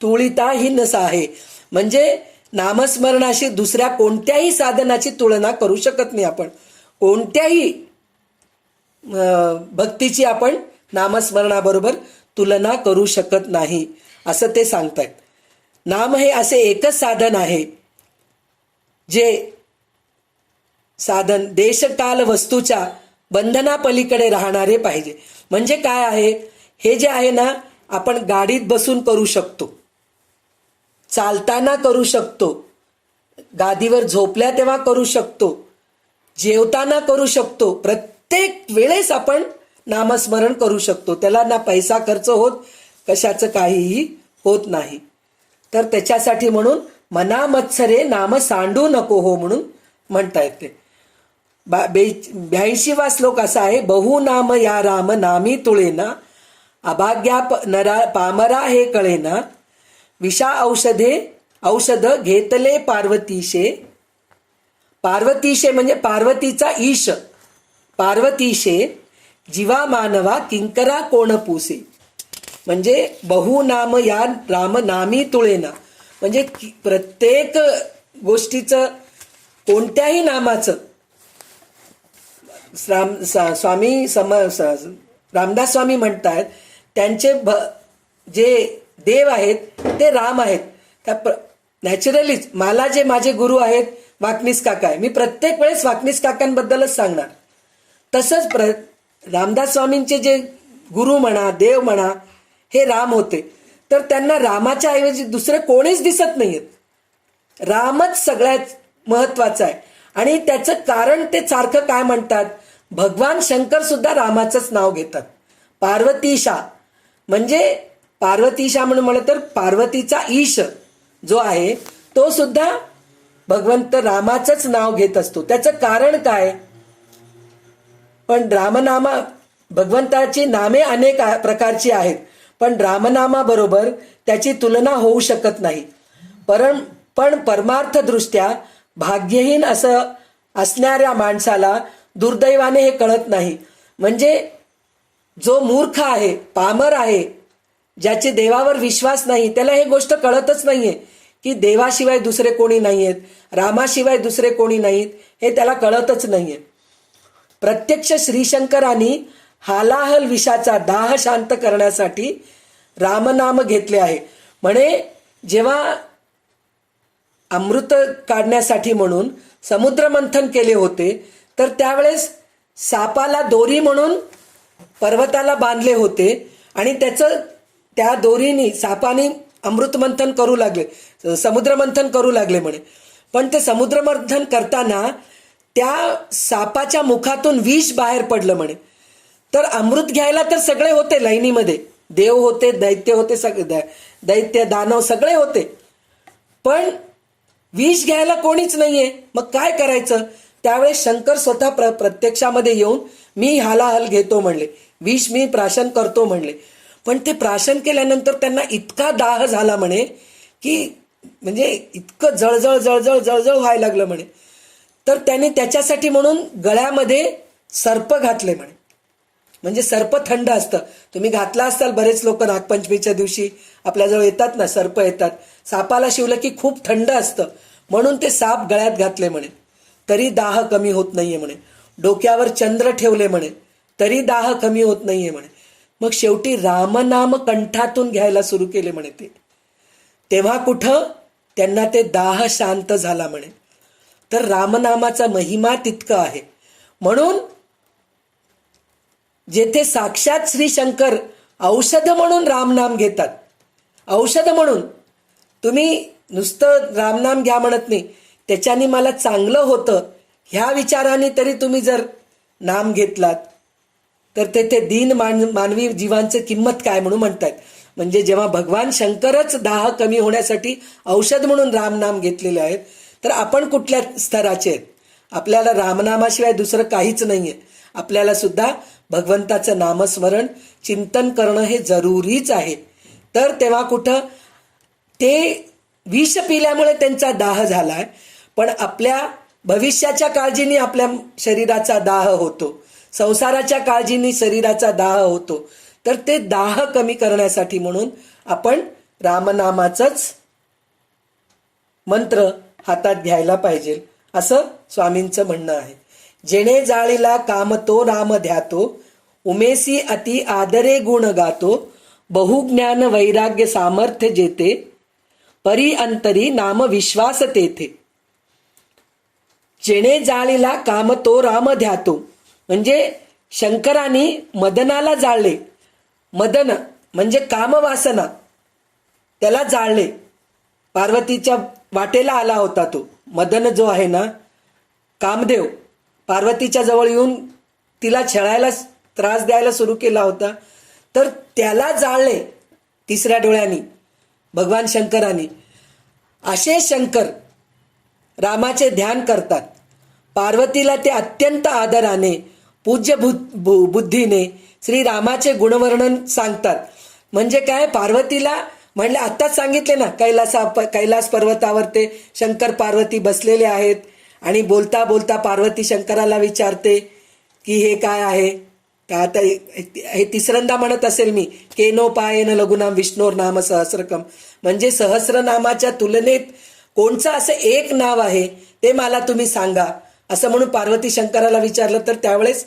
तुळिता ही नसा आहे. म्हणजे नामस्मरणाशी दुसऱ्या कोणत्याही साधनाची तुलना करू शकत नाही आपण. कोणत्याही भक्तीची आपण नामस्मरणाबरोबर तुलना करू शकत नाही, असं ते सांगतायत. नाम हे असे एकच साधन आहे जे साधन देशकाल वस्तूच्या बंधनापलीकडे राहणारे पाहिजे. म्हणजे काय आहे, हे जे आहे ना, आपण गाडीत बसून करू शकतो, चालताना करू शकतो, गादीवर झोपल्या तेव्हा करू शकतो, जेवताना करू शकतो. प्रत्येक वेळेस आपण नामस्मरण करू शकतो. त्याला ना पैसा खर्च होत, कशाचं काहीही होत नाही. तर त्याच्यासाठी म्हणून मना मत्सरे नाम सांडू नको हो म्हणून म्हणतायत ते. 82वा श्लोक असा आहे, बहु नाम या राम नामी तुळेना, अभाग्या नरा पामरा हे कळेना, विषा औषध घेतले पार्वतीशे. पार्वतीशे म्हणजे पार्वतीचा ईश. पार्वतीशे जीवा मानवा किंकरा कोण पुसे. म्हणजे बहु नाम या राम नामी तुळेना, म्हणजे प्रत्येक गोष्टीचं, कोणत्याही नामाचं, रामदास स्वामी म्हणतात त्यांचे जे देव आहेत ते राम आहेत. त्या नॅचरलीच मला जे माझे गुरु आहेत वाकनीस काका आहे, मी प्रत्येक वेळेस वाकनीस काकांबद्दलच सांगणार. तसंच रामदास स्वामींचे जे गुरु म्हणा, देव म्हणा, हे राम होते. तर त्यांना रामाच्या ऐवजी दुसरे कोणीच दिसत नाहीयेत. रामच सगळ्यात महत्वाचा आहे. आणि त्याचं कारण ते सारखं काय म्हणतात, भगवान शंकर सुद्धा रामाचंच नाव घेतात. पार्वतीशा म्हणजे पार्वतीशा म्हणून म्हणलं तर पार्वतीचा ईश जो आहे तो सुद्धा भगवंत रामाचंच नाव घेत असतो. त्याचं कारण काय, पण रामनामा, भगवंताची नामे अनेक प्रकारची आहेत, पण रामनामाबरोबर त्याची तुलना होऊ शकत नाही. पण परमार्थदृष्ट्या भाग्यहीन असं असणाऱ्या माणसाला दुर्दैवाने हे कळत नाही. म्हणजे जो मूर्ख आहे, पामर आहे, ज्याचे देवावर विश्वास नाही, त्याला हे गोष्ट कळतच नाहीये की देवाशिवाय दुसरे कोणी नाहीयेत, रामाशिवाय दुसरे कोणी नाहीत, हे त्याला कळतच नाहीये. प्रत्यक्ष श्रीशंकरांनी हालाहल विषाचा दाह शांत करण्यासाठी रामनाम घेतले आहे. म्हणे जेव्हा अमृत काढण्यासाठी म्हणून समुद्र मंथन केले होते, तर त्यावेळेस सापाला दोरी म्हणून पर्वताला बांधले होते आणि त्या दोरीने सापाने अमृत मंथन करू लागले, समुद्र मंथन करू लागले म्हणे. पण ते समुद्र मंथन करताना त्या सापाच्या मुखातून विष बाहेर पडलं म्हणे. तर अमृत घ्यायला तर सगळे होते लाईनीमध्ये, देव होते, दैत्य होते, दैत्य दानव सगळे होते, पण विष घ्यायला कोणीच नाहीये. मग काय करायचं, त्यावेळेस शंकर स्वतः प्रत्यक्षामध्ये येऊन मी हालाहल घेतो म्हणले, विष मी प्राशन करतो म्हणले. पण ते प्राशन केल्यानंतर त्यांना इतका दाह झाला म्हणे की म्हणजे इतकं जळजळ जळजळ जळजळ व्हायला लागलं म्हणे. तर त्याने त्याच्यासाठी म्हणून गळ्यामध्ये सर्प घातले म्हणे. म्हणजे सर्प थंड असतं, तुम्ही घातला असाल, बरेच लोक नागपंचमीच्या दिवशी आपल्याजवळ येतात ना, सर्प येतात. सापाला शिवलं की खूप थंड असतं, म्हणून ते साप गळ्यात घातले म्हणे, तरी दाह कमी होत नाहीये म्हणे. डोक्यावर चंद्र ठेवले म्हणे, तरी दाह कमी होत नाहीये म्हणे. मग शेवटी रामनाम कंठातून घ्यायला सुरू केले म्हणे ते. तेव्हा कुठं त्यांना ते दाह शांत झाला म्हणे. तर रामनामाचा महिमा तितका आहे. म्हणून जेथे साक्षात श्री शंकर औषध म्हणून रामनाम घेतात, औषध म्हणून, तुम्ही नुसतं रामनाम घ्या म्हणत नाही, त्याच्याने मला चांगलं होतं ह्या विचाराने तरी तुम्ही जर नाम घेतलात तर तेथे दीन मानवी जीवांचं किंमत काय म्हणून म्हणतात. म्हणजे जेव्हा भगवान शंकरच दाह कमी होण्यासाठी औषध म्हणून रामनाम घेतलेले आहेत, तर आपण कुठल्या स्तराचे आहेत? आपल्याला रामनामाशिवाय दुसरं काहीच नाहीये. आपल्याला सुद्धा भगवंताचं नामस्मरण चिंतन करणं हे जरुरीच आहे. तर तेव्हा कुठं ते विष पिल्यामुळे त्यांचा दाह झालाय, पण आपल्या भविष्याच्या काळजीने आपल्या शरीराचा दाह होतो, संसाराच्या काळजीने शरीराचा दाह होतो. तर ते दाह कमी करण्यासाठी म्हणून आपण रामनामाचंच मंत्र हातात घ्यायला पाहिजे, असं स्वामींचं म्हणणं आहे. जेणे जाळीला काम तो राम ध्यातो, उमेसी अति आदरे गुण गातो, बहुज्ञान वैराग्य सामर्थ्य जेते, परी अंतरी नाम विश्वास तेथे. जेणे जाळीला काम तो राम ध्यातो, म्हणजे शंकराने मदनाला जाळले. मदन म्हणजे कामवासना, त्याला जाळले. पार्वतीच्या वाटेला आला होता तो मदन जो आहे ना, कामदेव पार्वतीच्या जवळ येऊन तिला छळायला, त्रास द्यायला सुरू केला होता. तर त्याला जाळले तिसऱ्या डोळ्यांनी भगवान शंकरांनी. असे शंकर रामाचे ध्यान करतात. पार्वतीला ते अत्यंत आदराने, पूज्य बुद्धीने श्रीरामाचे गुणवर्णन सांगतात. म्हणजे काय, पार्वतीला म्हणले, आत्ताच सांगितले ना, कैलास पर्वतावर ते शंकर पार्वती बसलेले आहेत आणि बोलता बोलता पार्वती शंकराला विचारते की हे काय आहे. का आता हे तिसऱ्यांदा म्हणत असेल मी, केनो पायेन लघुनाम विष्णोर नाम सहस्रकम, म्हणजे सहस्रनामाच्या तुलनेत कोणचं असं एक नाव आहे ते मला तुम्ही सांगा, असं म्हणून पार्वती शंकराला विचारलं. तर त्यावेळेस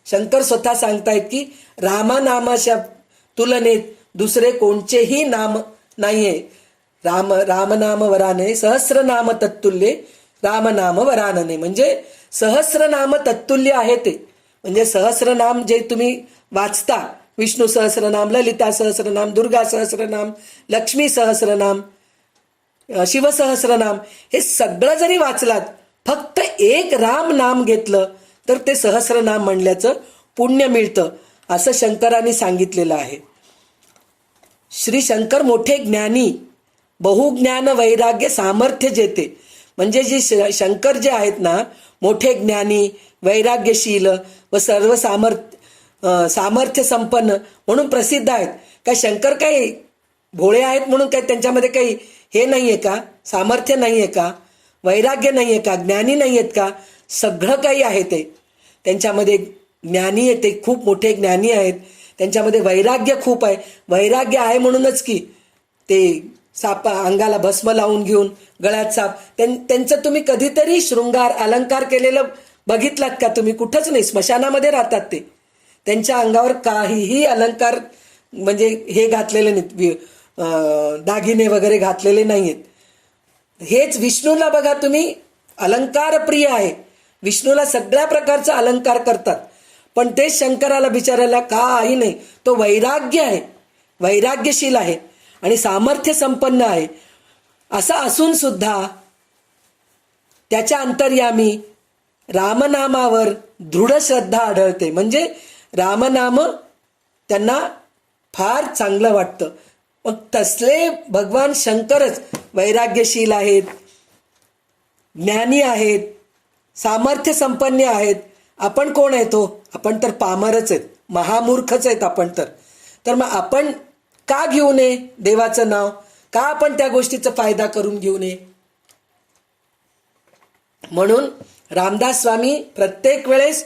शंकर स्वतः सांगतायत की रामनामाच्या तुलनेत दुसरे कोणतेही नाम नाहीये. रामनाम वराने सहस्रनाम तत्तुल्ये रामनाम वरानने, म्हणजे सहस्रनाम तत्तुल्य आहे ते. म्हणजे सहस्रनाम जे तुम्ही वाचता, विष्णू सहस्रनाम, ललिता सहस्रनाम, दुर्गा सहस्रनाम, लक्ष्मी सहस्रनाम, शिवसहस्रनाम, हे सगळं जरी वाचलात, फक्त एक राम नाम घेतलं तर ते सहस्रनाम म्हणल्याचं पुण्य मिळतं, असं शंकरांनी सांगितलेलं आहे. श्री शंकर मोठे ज्ञानी, बहुज्ञान वैराग्य सामर्थ्य जेते, म्हणजे जे शंकर जे आहेत ना, मोठे ज्ञानी, वैराग्यशील व सर्व सामर्थ्य संपन्न म्हणून प्रसिद्ध आहेत. काय शंकर काही भोळे आहेत म्हणून काय त्यांच्यामध्ये काही हे नाहीये का, सामर्थ्य नाहीये का, वैराग्य नाहीये का, ज्ञानी नाही आहेत का? सगळं काही आहे ते त्यांच्यामध्ये. ज्ञानी आहे ते, खूप मोठे ज्ञानी आहेत. त्यांच्यामध्ये वैराग्य खूप आहे. वैराग्य आहे म्हणूनच की ते अंगाला भस्म लावून घेऊन गळ्यात साप, त्यांचं तुम्ही कधीतरी शृंगार अलंकार केलेलं बघितलात का तुम्ही? कुठंच नाही. स्मशानामध्ये राहतात ते. त्यांच्या अंगावर काहीही अलंकार म्हणजे हे घातलेले नाहीत, दागिने वगैरे घातलेले नाहीत. हेच विष्णूला बघा तुम्ही, अलंकार प्रिय आहे. विष्णूला सगळ्या प्रकारचा अलंकार करतात, पण ते शंकराला बिचारायला काही नाही. तो वैराग्य आहे, वैराग्यशील आहे आणि सामर्थ्य संपन्न आहे. असं असून सुद्धा त्याच्या अंतर्यामी रामनामावर दृढ श्रद्धा आढळते. म्हणजे रामनाम त्यांना फार चांगलं वाटतं. मग तसले भगवान शंकरच वैराग्यशील आहेत, ज्ञानी आहेत, सामर्थ्य संपन्न आहेत. आपण कोण आहे तो? आपण तर पामरच आहेत, महामूर्खच आहेत आपण तर मग आपण का घेऊ नये देवाचं नाव? का आपण त्या गोष्टीचा फायदा करून घेऊ नये? म्हणून रामदास स्वामी प्रत्येक वेळेस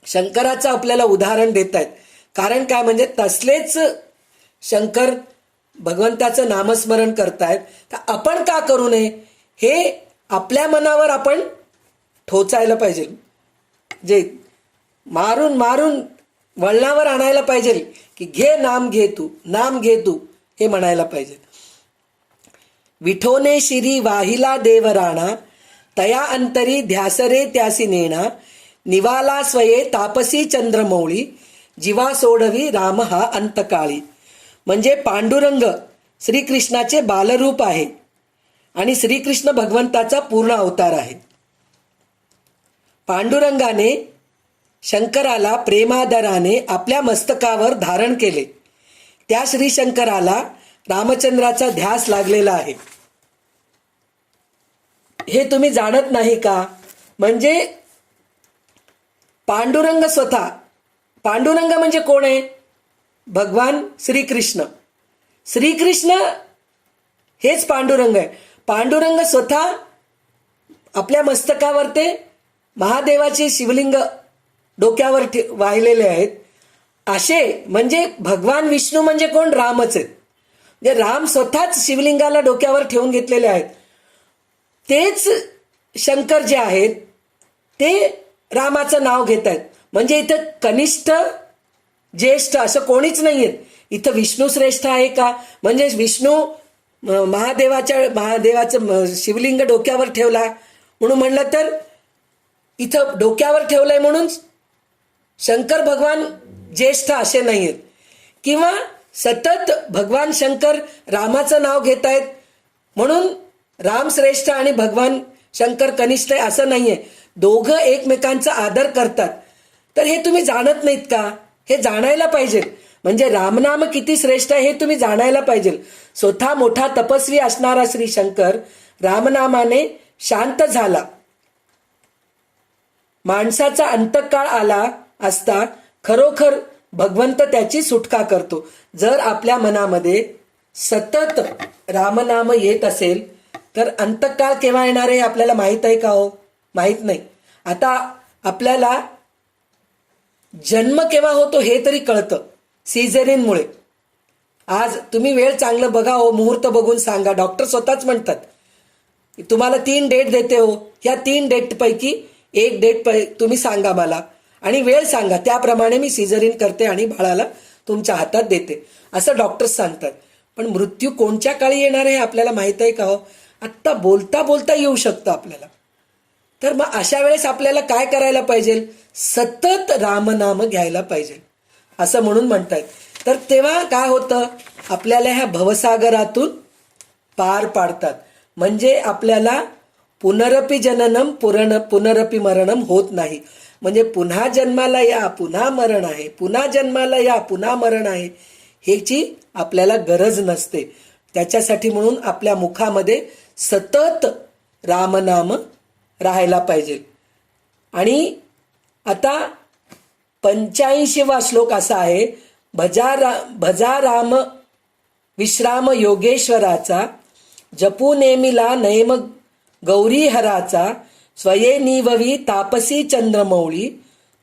शंकराचं आपल्याला उदाहरण देत आहेत. कारण काय, म्हणजे तसलेच शंकर भगवंताचं नामस्मरण करतायत, तर आपण का करू नये हे आपल्या मनावर आपण ठोचायला पाहिजे. जे मारून मारून वळणावर आणायला पाहिजे की घे नाम घे तू, नाम घे तू, हे म्हणायला पाहिजे. विठोने शिरी वाहिला देवराणा, तया अंतरी ध्यासरे त्यासी नेणा, निवाला स्वये तापसी चंद्रमौळी, जीवा सोडवी राम हा अंतकाळी. म्हणजे पांडुरंग श्रीकृष्णाचे बालरूप आहे आणि श्रीकृष्ण भगवंताचा पूर्ण अवतार आहे. पांडुरंगाने शंकराला प्रेमादराने आपल्या मस्तकावर धारण केले. त्या श्री शंकराला रामचंद्राचा ध्यास लागलेला आहे. हे तुम्ही जाणत नाही का? म्हणजे पांडुरंग स्वतः, पांडुरंग म्हणजे कोण आहे? भगवान श्रीकृष्ण. श्रीकृष्ण हेच पांडुरंग आहे. पांडुरंग स्वतः आपल्या मस्तकावर ते महादेवाचे शिवलिंग डोक्यावर वाहिलेले आहेत. असे म्हणजे भगवान विष्णू म्हणजे कोण? रामच आहेत. म्हणजे राम स्वतःच शिवलिंगाला डोक्यावर ठेवून घेतलेले आहेत. तेच शंकर जे आहेत ते रामाचं नाव घेत आहेत. म्हणजे इथं कनिष्ठ ज्येष्ठ असं कोणीच नाही आहेत. इथं विष्णू श्रेष्ठ आहे का? म्हणजे विष्णू महादेवाचं शिवलिंग डोक्यावर ठेवला म्हणून म्हणलं तर इथं डोक्यावर ठेवलंय म्हणून शंकर भगवान ज्येष्ठ असे नाही आहेत. किंवा सतत भगवान शंकर रामाचं नाव घेत आहेत म्हणून राम श्रेष्ठ आणि भगवान शंकर कनिष्ठ आहे असं नाहीये. दोघं एकमेकांचा आदर करतात. तर हे तुम्ही जाणत नाहीत का? हे जाणायला पाहिजे. म्हणजे रामनाम किती श्रेष्ठ आहे हे तुम्ही जाणायला पाहिजे. स्वतः मोठा तपस्वी असणारा श्री शंकर रामनामाने शांत झाला. माणसाचा अंतकाळ आला असता खरोखर भगवंत त्याची सुटका करतो. जर आपल्या मनामध्ये सतत रामनाम येत असेल तर अंतकाळ केव्हा येणार आहे आपल्याला माहित आहे का हो? माहित नाही. आता आपल्याला जन्म केव्हा होतो हे तरी कळतं सिझेरियनमुळे. आज तुम्ही वेळ चांगलं बघा हो, मुहूर्त बघून सांगा. डॉक्टर स्वतःच म्हणतात तुम्हाला 3 डेट देते हो, ह्या 3 डेट पैकी एक डेट तुम्ही सांगा मला आणि वेळ सांगा, त्याप्रमाणे मी सिझेरियन करते आणि बाळाला तुमच्या हातात देते असं डॉक्टर्स सांगतात. पण मृत्यू कोणत्या काळी येणार आहे आपल्याला माहित आहे का हो? आत्ता बोलता बोलता येऊ शकतं आपल्याला. तर मग अशा वेळेस आपल्याला काय करायला पाहिजे? सतत रामनाम घ्यायला पाहिजे असं म्हणून म्हणतायत. तर तेव्हा काय होतं? आपल्याला ह्या भवसागरातून पार पाडतात. म्हणजे आपल्याला पुनरपि जननम पुनरपि मरणम होत नाही. म्हणजे पुन्हा जन्माला या, पुन्हा मरण आहे, पुन्हा जन्माला या, पुन्हा मरण आहे, ह्याची आपल्याला गरज नसते. त्याच्यासाठी म्हणून आपल्या मुखामध्ये सतत रामनाम राहायला पाहिजे. आणि आता 85वा श्लोक असा आहे, भजा राम विश्राम योगेश्वराचा, जपू नेमिला नैम गौरी हराचा, स्वये निववी तापसी चंद्रमौळी,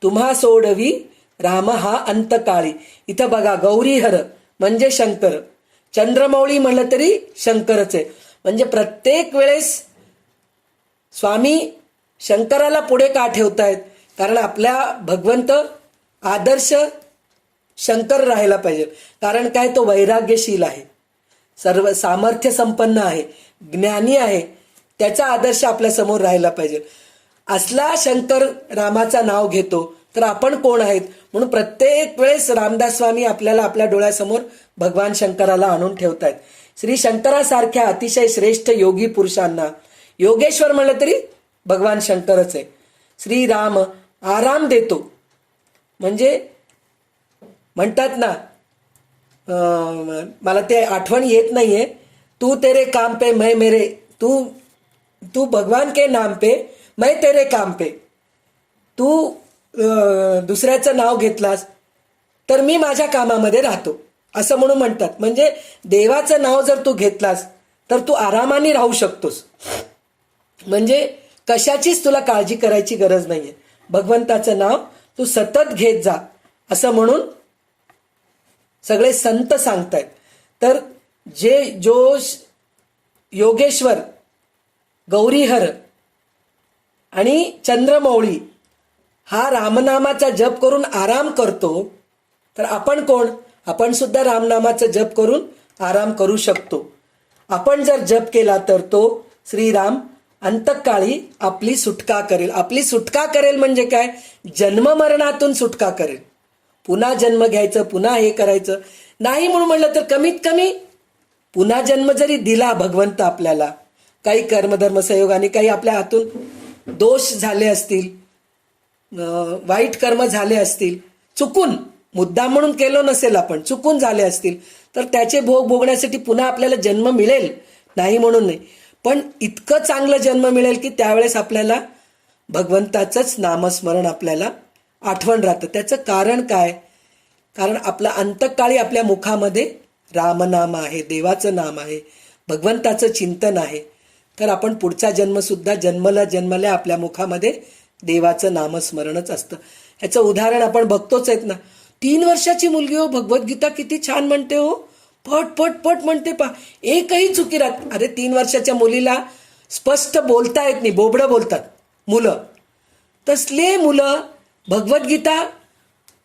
तुम्हा सोडवी राम हा अंतकाळी. इथं बघा, गौरीहर म्हणजे शंकर, चंद्रमौळी म्हणलं तरी शंकरच आहे. म्हणजे प्रत्येक वेळेस स्वामी शंकराला पुढे का ठेवतायत? कारण आपल्या भगवंत आदर्श शंकर राहायला पाहिजे. कारण काय? तो वैराग्यशील आहे, सर्व सामर्थ्य संपन्न आहे, ज्ञानी आहे. त्याचा आदर्श आपल्या समोर राहायला पाहिजे. असला शंकर रामाचा नाव घेतो तर आपण कोण आहेत? म्हणून प्रत्येक वेळेस रामदास स्वामी आपल्याला आपल्या डोळ्यासमोर भगवान शंकराला आणून ठेवतायत. श्री शंकरासारख्या अतिशय श्रेष्ठ योगी पुरुषांना योगेश्वर म्हणलं तरी भगवान शंकरच आहे. श्रीराम आराम देतो. म्हणजे म्हणतात ना, मला ते आठवण येत नाहीये, तू तेरे काम पे मैं मेरे, तू भगवान के नाम पे मै तेरे काम पे. तू दुसऱ्याचं नाव घेतलास तर मी माझ्या कामामध्ये राहतो असं म्हणून म्हणतात. म्हणजे देवाचं नाव जर तू घेतलास तर तू आरामाने राहू शकतोस. म्हणजे कशाचीच तुला काळजी करायची गरज नाहीये. भगवंताचं नाव तू सतत घेत जा असं म्हणून सगळे संत सांगतायत. तर जो योगेश्वर, गौरीहर आणि चंद्रमौळी हा रामनामाचा जप करून आराम करतो, तर आपण कोण? आपण सुद्धा रामनामाचा जप करून आराम करू शकतो. आपण जर जप केला तर तो श्रीराम अंतकाळी आपली सुटका करेल. आपली सुटका करेल म्हणजे काय? जन्ममरणातून सुटका करेल. पुन्हा जन्म घ्यायचं, पुन्हा हे करायचं नाही. म्हणून म्हणलं तर कमीत कमी पुन्हा जन्म जरी दिला भगवंत आपल्याला, काही कर्मधर्म संयोगाने काही आपल्या हातून दोष झाले असतील, वाईट कर्म झाले असतील, चुकून मुद्दाम म्हणून केलं नसेल, आपण चुकून झाले असतील, तर त्याचे भोग भोगण्यासाठी पुन्हा आपल्याला जन्म मिळेल, नाही म्हणून नाही. पण इतकं चांगलं जन्म मिळेल की त्यावेळेस आपल्याला भगवंताचंच नामस्मरण आपल्याला आठवण राहतं. त्याचं कारण काय? कारण आपला अंतकाळी आपल्या मुखामध्ये रामनाम आहे, देवाचं नाम आहे, भगवंताचं चिंतन आहे. तर आपण पुढचा जन्मसुद्धा जन्मल्या आपल्या मुखामध्ये देवाचं नामस्मरणच असतं. ह्याचं उदाहरण आपण बघतोच आहेत ना. 3 वर्षाची मुलगी हो, भगवद्गीता किती छान म्हणते हो, पट पट पट म्हणते पा, एकही चुकी राहत. अरे 3 वर्षाच्या मुलीला स्पष्ट बोलता येत नाही, बोबडं बोलतात मुलं. तसले मुलं भगवद्गीता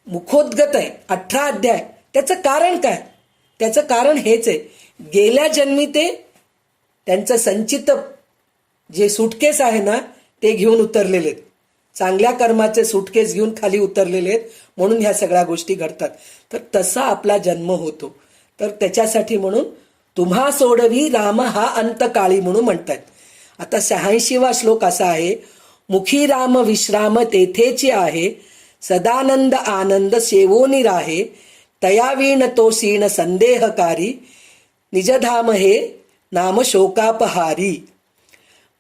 मुखोद्गत आहे, 18 अध्याय. त्याचं कारण काय? त्याचं कारण हेच आहे, गेल्या जन्मी ते त्यांचं संचित जे सुटकेस आहे ना ते घेऊन उतरलेले आहेत. चांगल्या कर्माचे सुटकेस घेऊन खाली उतरलेले आहेत, म्हणून ह्या सगळ्या गोष्टी घडतात. तर तसा आपला जन्म होतो. तर त्याच्यासाठी म्हणून तुम्हा सोडवी राम हा अंतकाळी म्हणून म्हणतात. आता 86वा श्लोक असा आहे, मुखी राम विश्राम तेथेची आहे, सदानंद आनंद सेवोनी राहे, तयावीण तो सीण संदेहकारी, निजधाम हे नाम शोकापहारी.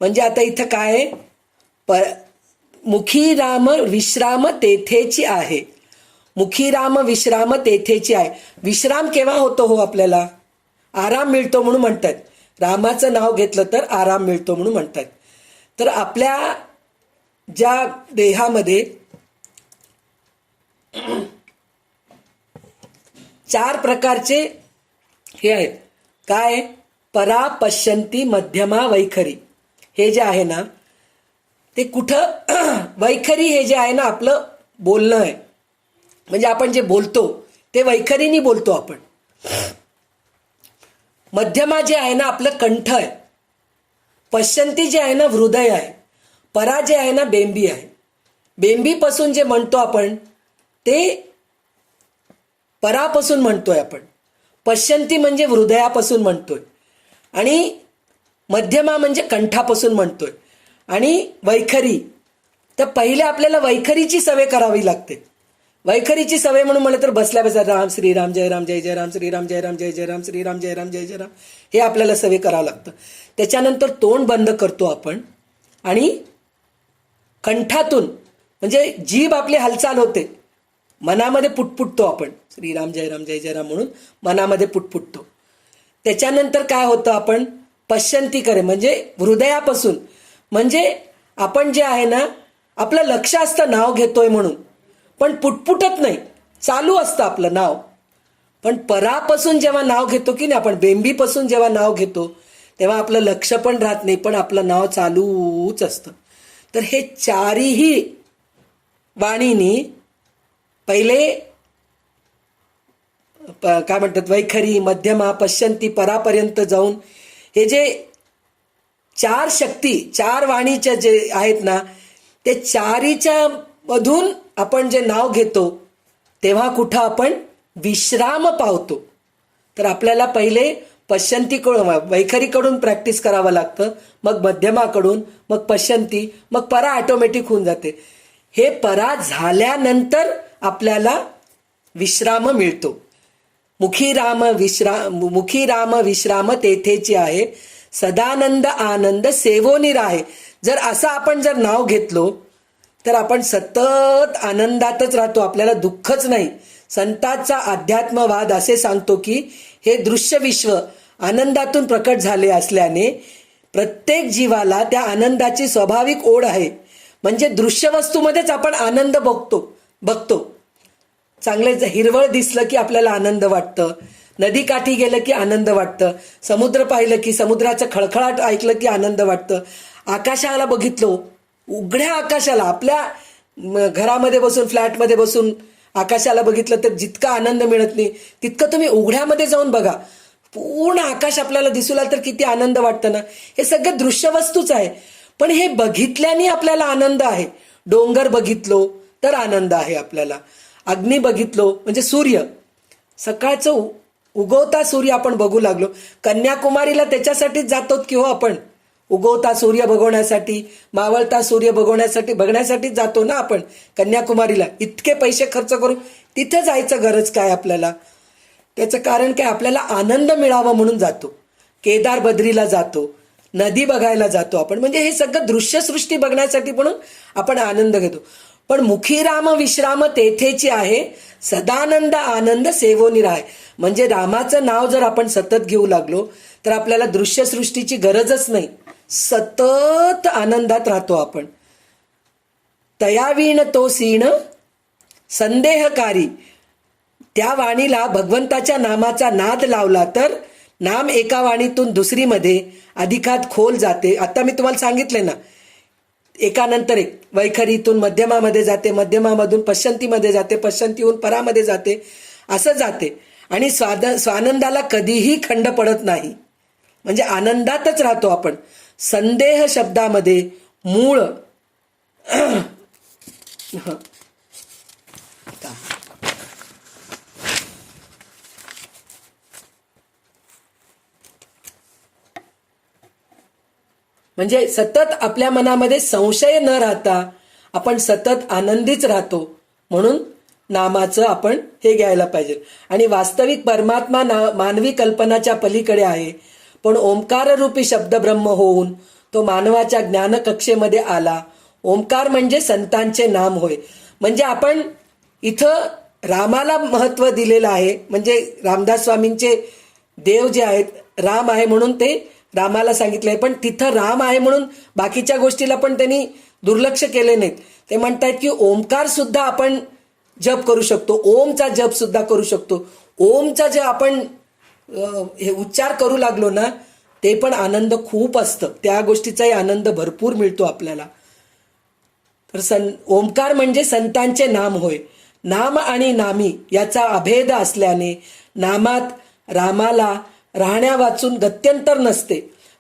म्हणजे आता इथं काय, मुखी राम विश्राम तेथेची आहे. मुखी राम विश्राम तेथेची आहे. विश्राम केव्हा होतो हो? आपल्याला आराम मिळतो म्हणून म्हणतात. रामाचं नाव घेतलं तर आराम मिळतो म्हणून म्हणतात. तर आपल्या ज्या देहामध्ये 4 प्रकारचे हे आहेत. काय? परा, पश्यंती, मध्यमा, वैखरी. हे जे आहे ना ते कुठं वैखरी हे जे आहे ना आपलं बोलणं आहे. म्हणजे आपण जे बोलतो ते वैखरीनी बोलतो आपण. मध्यमा जे आहे ना आपलं कंठ आहे. पश्यंती जे आहे ना हृदय आहे. परा जे आहे ना बेंबी आहे. बेंबीपासून जे म्हणतो आपण ते परापासून म्हणतोय आपण. पश्यंती म्हणजे हृदयापासून म्हणतोय आणि मध्यमा म्हणजे कंठापासून म्हणतोय. आणि वैखरी, तर पहिले आपल्याला वैखरीची सवय करावी लागते. वैखरीची सवय म्हणून म्हणलं तर बसल्या बसल्या राम श्रीराम जय राम जय जय राम श्रीराम जय राम जय जय राम श्रीराम जय राम जय जय राम हे आपल्याला सवय करावं लागतं. त्याच्यानंतर तोंड बंद करतो आपण आणि कंठातून म्हणजे जीभ आपली हालचाल होते. मनामध्ये पुटपुटतो आपण श्रीराम जय राम जय जय राम म्हणून मनामध्ये पुटपुटतो. त्याच्यानंतर काय होतं, आपण पश्यंती करे म्हणजे हृदयापासून, म्हणजे आपण जे आहे ना आपलं लक्ष असतं नाव घेतोय म्हणून, पण पुटपुटत नाही, चालू असतं आपलं नाव. पण परापासून जेव्हा नाव घेतो की नाही आपण, बेंबीपासून जेव्हा नाव घेतो तेव्हा आपलं लक्ष पण राहत नाही, पण आपलं नाव चालूच असतं. तर हे 4ही वाणीनी पहिले काय म्हणतात वैखरी, मध्यमा, पश्यंती, परापर्यंत जाऊन हे जे 4 शक्ती 4 वाणीच्या जे आहेत ना ते 4हीच्या मधून आपण जे नाव घेतो तेव्हा कुठं आपण विश्राम पावतो. तर आपल्याला पहिले पश्यंतीकडून वैखरीकडून प्रॅक्टिस करावं लागतं, मग मध्यमाकडून, मग पश्यंती, मग परा ऑटोमॅटिक होऊन जाते. हे परा झाल्यानंतर आपल्याला विश्राम मिळतो. मुखी राम विश्राम तेथेची आहे, सदानंद आनंद सेवोनी राहे. जर असं आपण जर नाव घेतलो तर आपण सतत आनंदातच राहतो, आपल्याला दुःखच नाही. संतांचा अध्यात्मवाद असे सांगतो की हे दृश्य विश्व आनंदातून प्रकट झाले असल्याने प्रत्येक जीवाला त्या आनंदाची स्वाभाविक ओढ आहे. म्हणजे दृश्य वस्तूमध्येच आपण आनंद बघतो. चांगले हिरवळ दिसलं की आपल्याला आनंद वाटतं, नदी काठी गेलं की आनंद वाटतं, समुद्र पाहिलं की समुद्राचं खळखळाट ऐकलं की आनंद वाटतं, आकाशाला बघितलो, उघड्या आकाशाला आपल्या घरामध्ये बसून फ्लॅटमध्ये बसून आकाशाला बघितलं तर जितका आनंद मिळत नाही तितकं तुम्ही उघड्यामध्ये जाऊन बघा, पूर्ण आकाश आपल्याला दिसू लागलं तर किती आनंद वाटतं ना. हे सगळं दृश्य वस्तूच आहे, पण हे बघितल्याने आपल्याला आनंद आहे. डोंगर बघितलो तर आनंद आहे आपल्याला, अग्नी बघितलो म्हणजे सूर्य, सकाळचं उगवता सूर्य आपण बघू लागलो. कन्याकुमारीला त्याच्यासाठीच जातो की हो आपण, उगवता सूर्य बघण्यासाठी, मावळता सूर्य बघण्यासाठीच जातो ना आपण कन्याकुमारीला. इतके पैसे खर्च करून तिथे जायचं गरज काय आपल्याला? त्याचं कारण काय, आपल्याला आनंद मिळावा म्हणून जातो. केदार बद्रीला जातो, नदी बघायला जातो आपण, म्हणजे हे सगळं दृश्यसृष्टी बघण्यासाठी म्हणून आपण आनंद घेतो. पण मुखी राम विश्राम तेथेची आहे, सदानंद आनंद सेवोनी राय. म्हणजे रामाचं नाव जर आपण सतत घेऊ लागलो तर आपल्याला दृश्यसृष्टीची गरजच नाही, सतत आनंदात राहतो आपण. तयावीण तो सीण संदेहकारी, त्या वाणीला भगवंताच्या नामाचा नाद लावला तर नाम एका वाणीतून दुसरीमध्ये अधिकात खोल जाते. आता मी तुम्हाला सांगितले ना, एकानंतर एक, वैखरीतून मध्यमामध्ये जाते, मध्यमामधून पश्चंतीमध्ये जाते, पश्चंतीहून परामध्ये जाते, असं जाते. आणि स्वानंदाला कधीही खंड पडत नाही, म्हणजे आनंदातच राहतो आपण. संदेह शब्दामध्ये मूळ म्हणजे सतत आपल्या मनामध्ये संशय न राहता आपण सतत आनंदीच राहतो, म्हणून नामाचं आपण हे घ्यायला पाहिजे. आणि वास्तविक परमात्मा मानवी कल्पनाच्या पलीकडे आहे, पण ओंकार रूपी शब्द ब्रह्म होऊन तो मानवाच्या ज्ञान कक्षेमध्ये आला. ओंकार म्हणजे संतांचे नाम होय. म्हणजे आपण इथं रामाला महत्व दिलेलं आहे, म्हणजे रामदास स्वामींचे देव जे आहेत राम आहे म्हणून ते रामाला सांगितलंय. पण तिथं राम आहे म्हणून बाकीच्या गोष्टीला पण त्यांनी दुर्लक्ष केले नाहीत. ते म्हणतात की ओंकार सुद्धा आपण जप करू शकतो, ओमचा जप सुद्धा करू शकतो. ओमचा जे आपण हे उच्चार करू लागलो ना, ते पण आनंद खूप असतं, त्या गोष्टीचाही आनंद भरपूर मिळतो आपल्याला. तर ओंकार म्हणजे संतांचे नाम होय. नाम आणि नामी याचा अभेद असल्याने नामात रामाला राहण्या वाचून गत्यंतर नसते.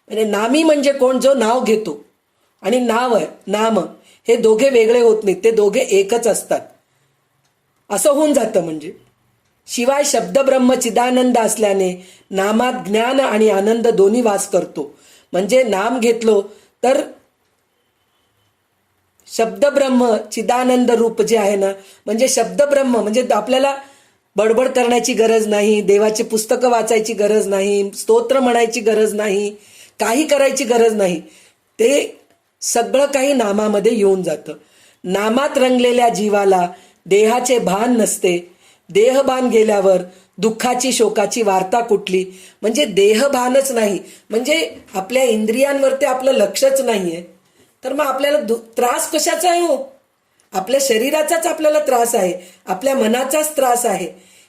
म्हणजे नामी म्हणजे कोण, जो नाव घेतो, आणि नाव आहे नाम, हे दोघे वेगळे होत नाहीत, ते दोघे एकच असतात, असं होऊन जातं. म्हणजे शिवाय शब्द ब्रह्म चिदानंद असल्याने नामात ज्ञान आणि आनंद दोन्ही वास करतो. म्हणजे नाम घेतलो तर शब्द ब्रह्म चिदानंद रूप जे आहे ना, म्हणजे शब्द ब्रह्म म्हणजे आपल्याला बडबड करण्याची गरज नाही, देवाची पुस्तकं वाचायची गरज नाही, स्तोत्र म्हणायची गरज नाही, काही करायची गरज नाही, ते सगळं काही नामामध्ये येऊन जातं. नामात रंगलेल्या जीवाला देहाचे भान नसते. देहभान गेल्यावर दुःखाची शोकाची वार्ता कुठली. म्हणजे देहभानच नाही, म्हणजे आपल्या इंद्रियांवरती आपलं लक्षच नाहीये, तर मग आपल्याला त्रास कशाचा आहे हो? आपल्या शरीराचाच आपल्याला त्रास आहे, आपल्या मनाचाच त्रास आहे.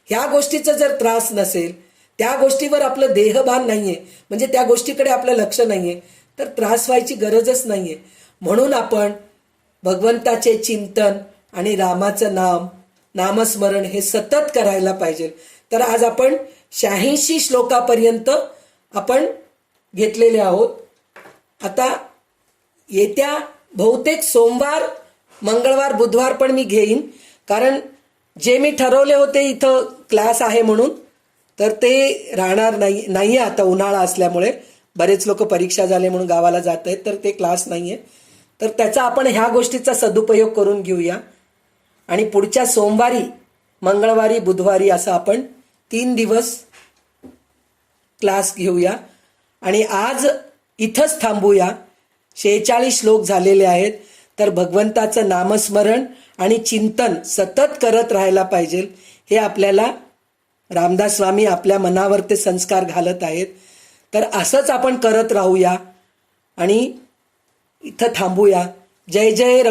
ह्या गोष्टीचा जर त्रास नसेल, त्या गोष्टीवर आपलं देहभान नाहीये, म्हणजे त्या गोष्टीकडे आपलं लक्ष नाहीये, तर त्रास व्हायची गरजच नाहीये. म्हणून आपण भगवंताचे चिंतन आणि रामाचं नामस्मरण हे सतत करायला पाहिजे. तर आज आपण 86 श्लोकापर्यंत आपण घेतलेले आहोत. आता येत्या बहुतेक सोमवार, मंगळवार, बुधवार पण मी घेईन, कारण जे मी ठरवले होते इथं क्लास आहे म्हणून, तर ते राहणार नाहीये. आता उन्हाळा असल्यामुळे बरेच लोक परीक्षा झाले म्हणून गावाला जात आहेत, तर ते क्लास नाहीये. तर त्याचा आपण ह्या गोष्टीचा सदुपयोग करून घेऊया आणि पुढच्या सोमवारी, मंगळवारी, बुधवारी असं आपण 3 दिवस क्लास घेऊया. आणि आज इथंच थांबूया. 46 श्लोक झालेले आहेत. तर भगवंताचं नामस्मरण आणि चिंतन सतत करत राहायला पाहिजे. हे आपल्याला रामदास स्वामी आपल्या मनावर ते संस्कार घालत आहेत. तर असंच आपण करत राहूया आणि इथं थांबूया. जय जय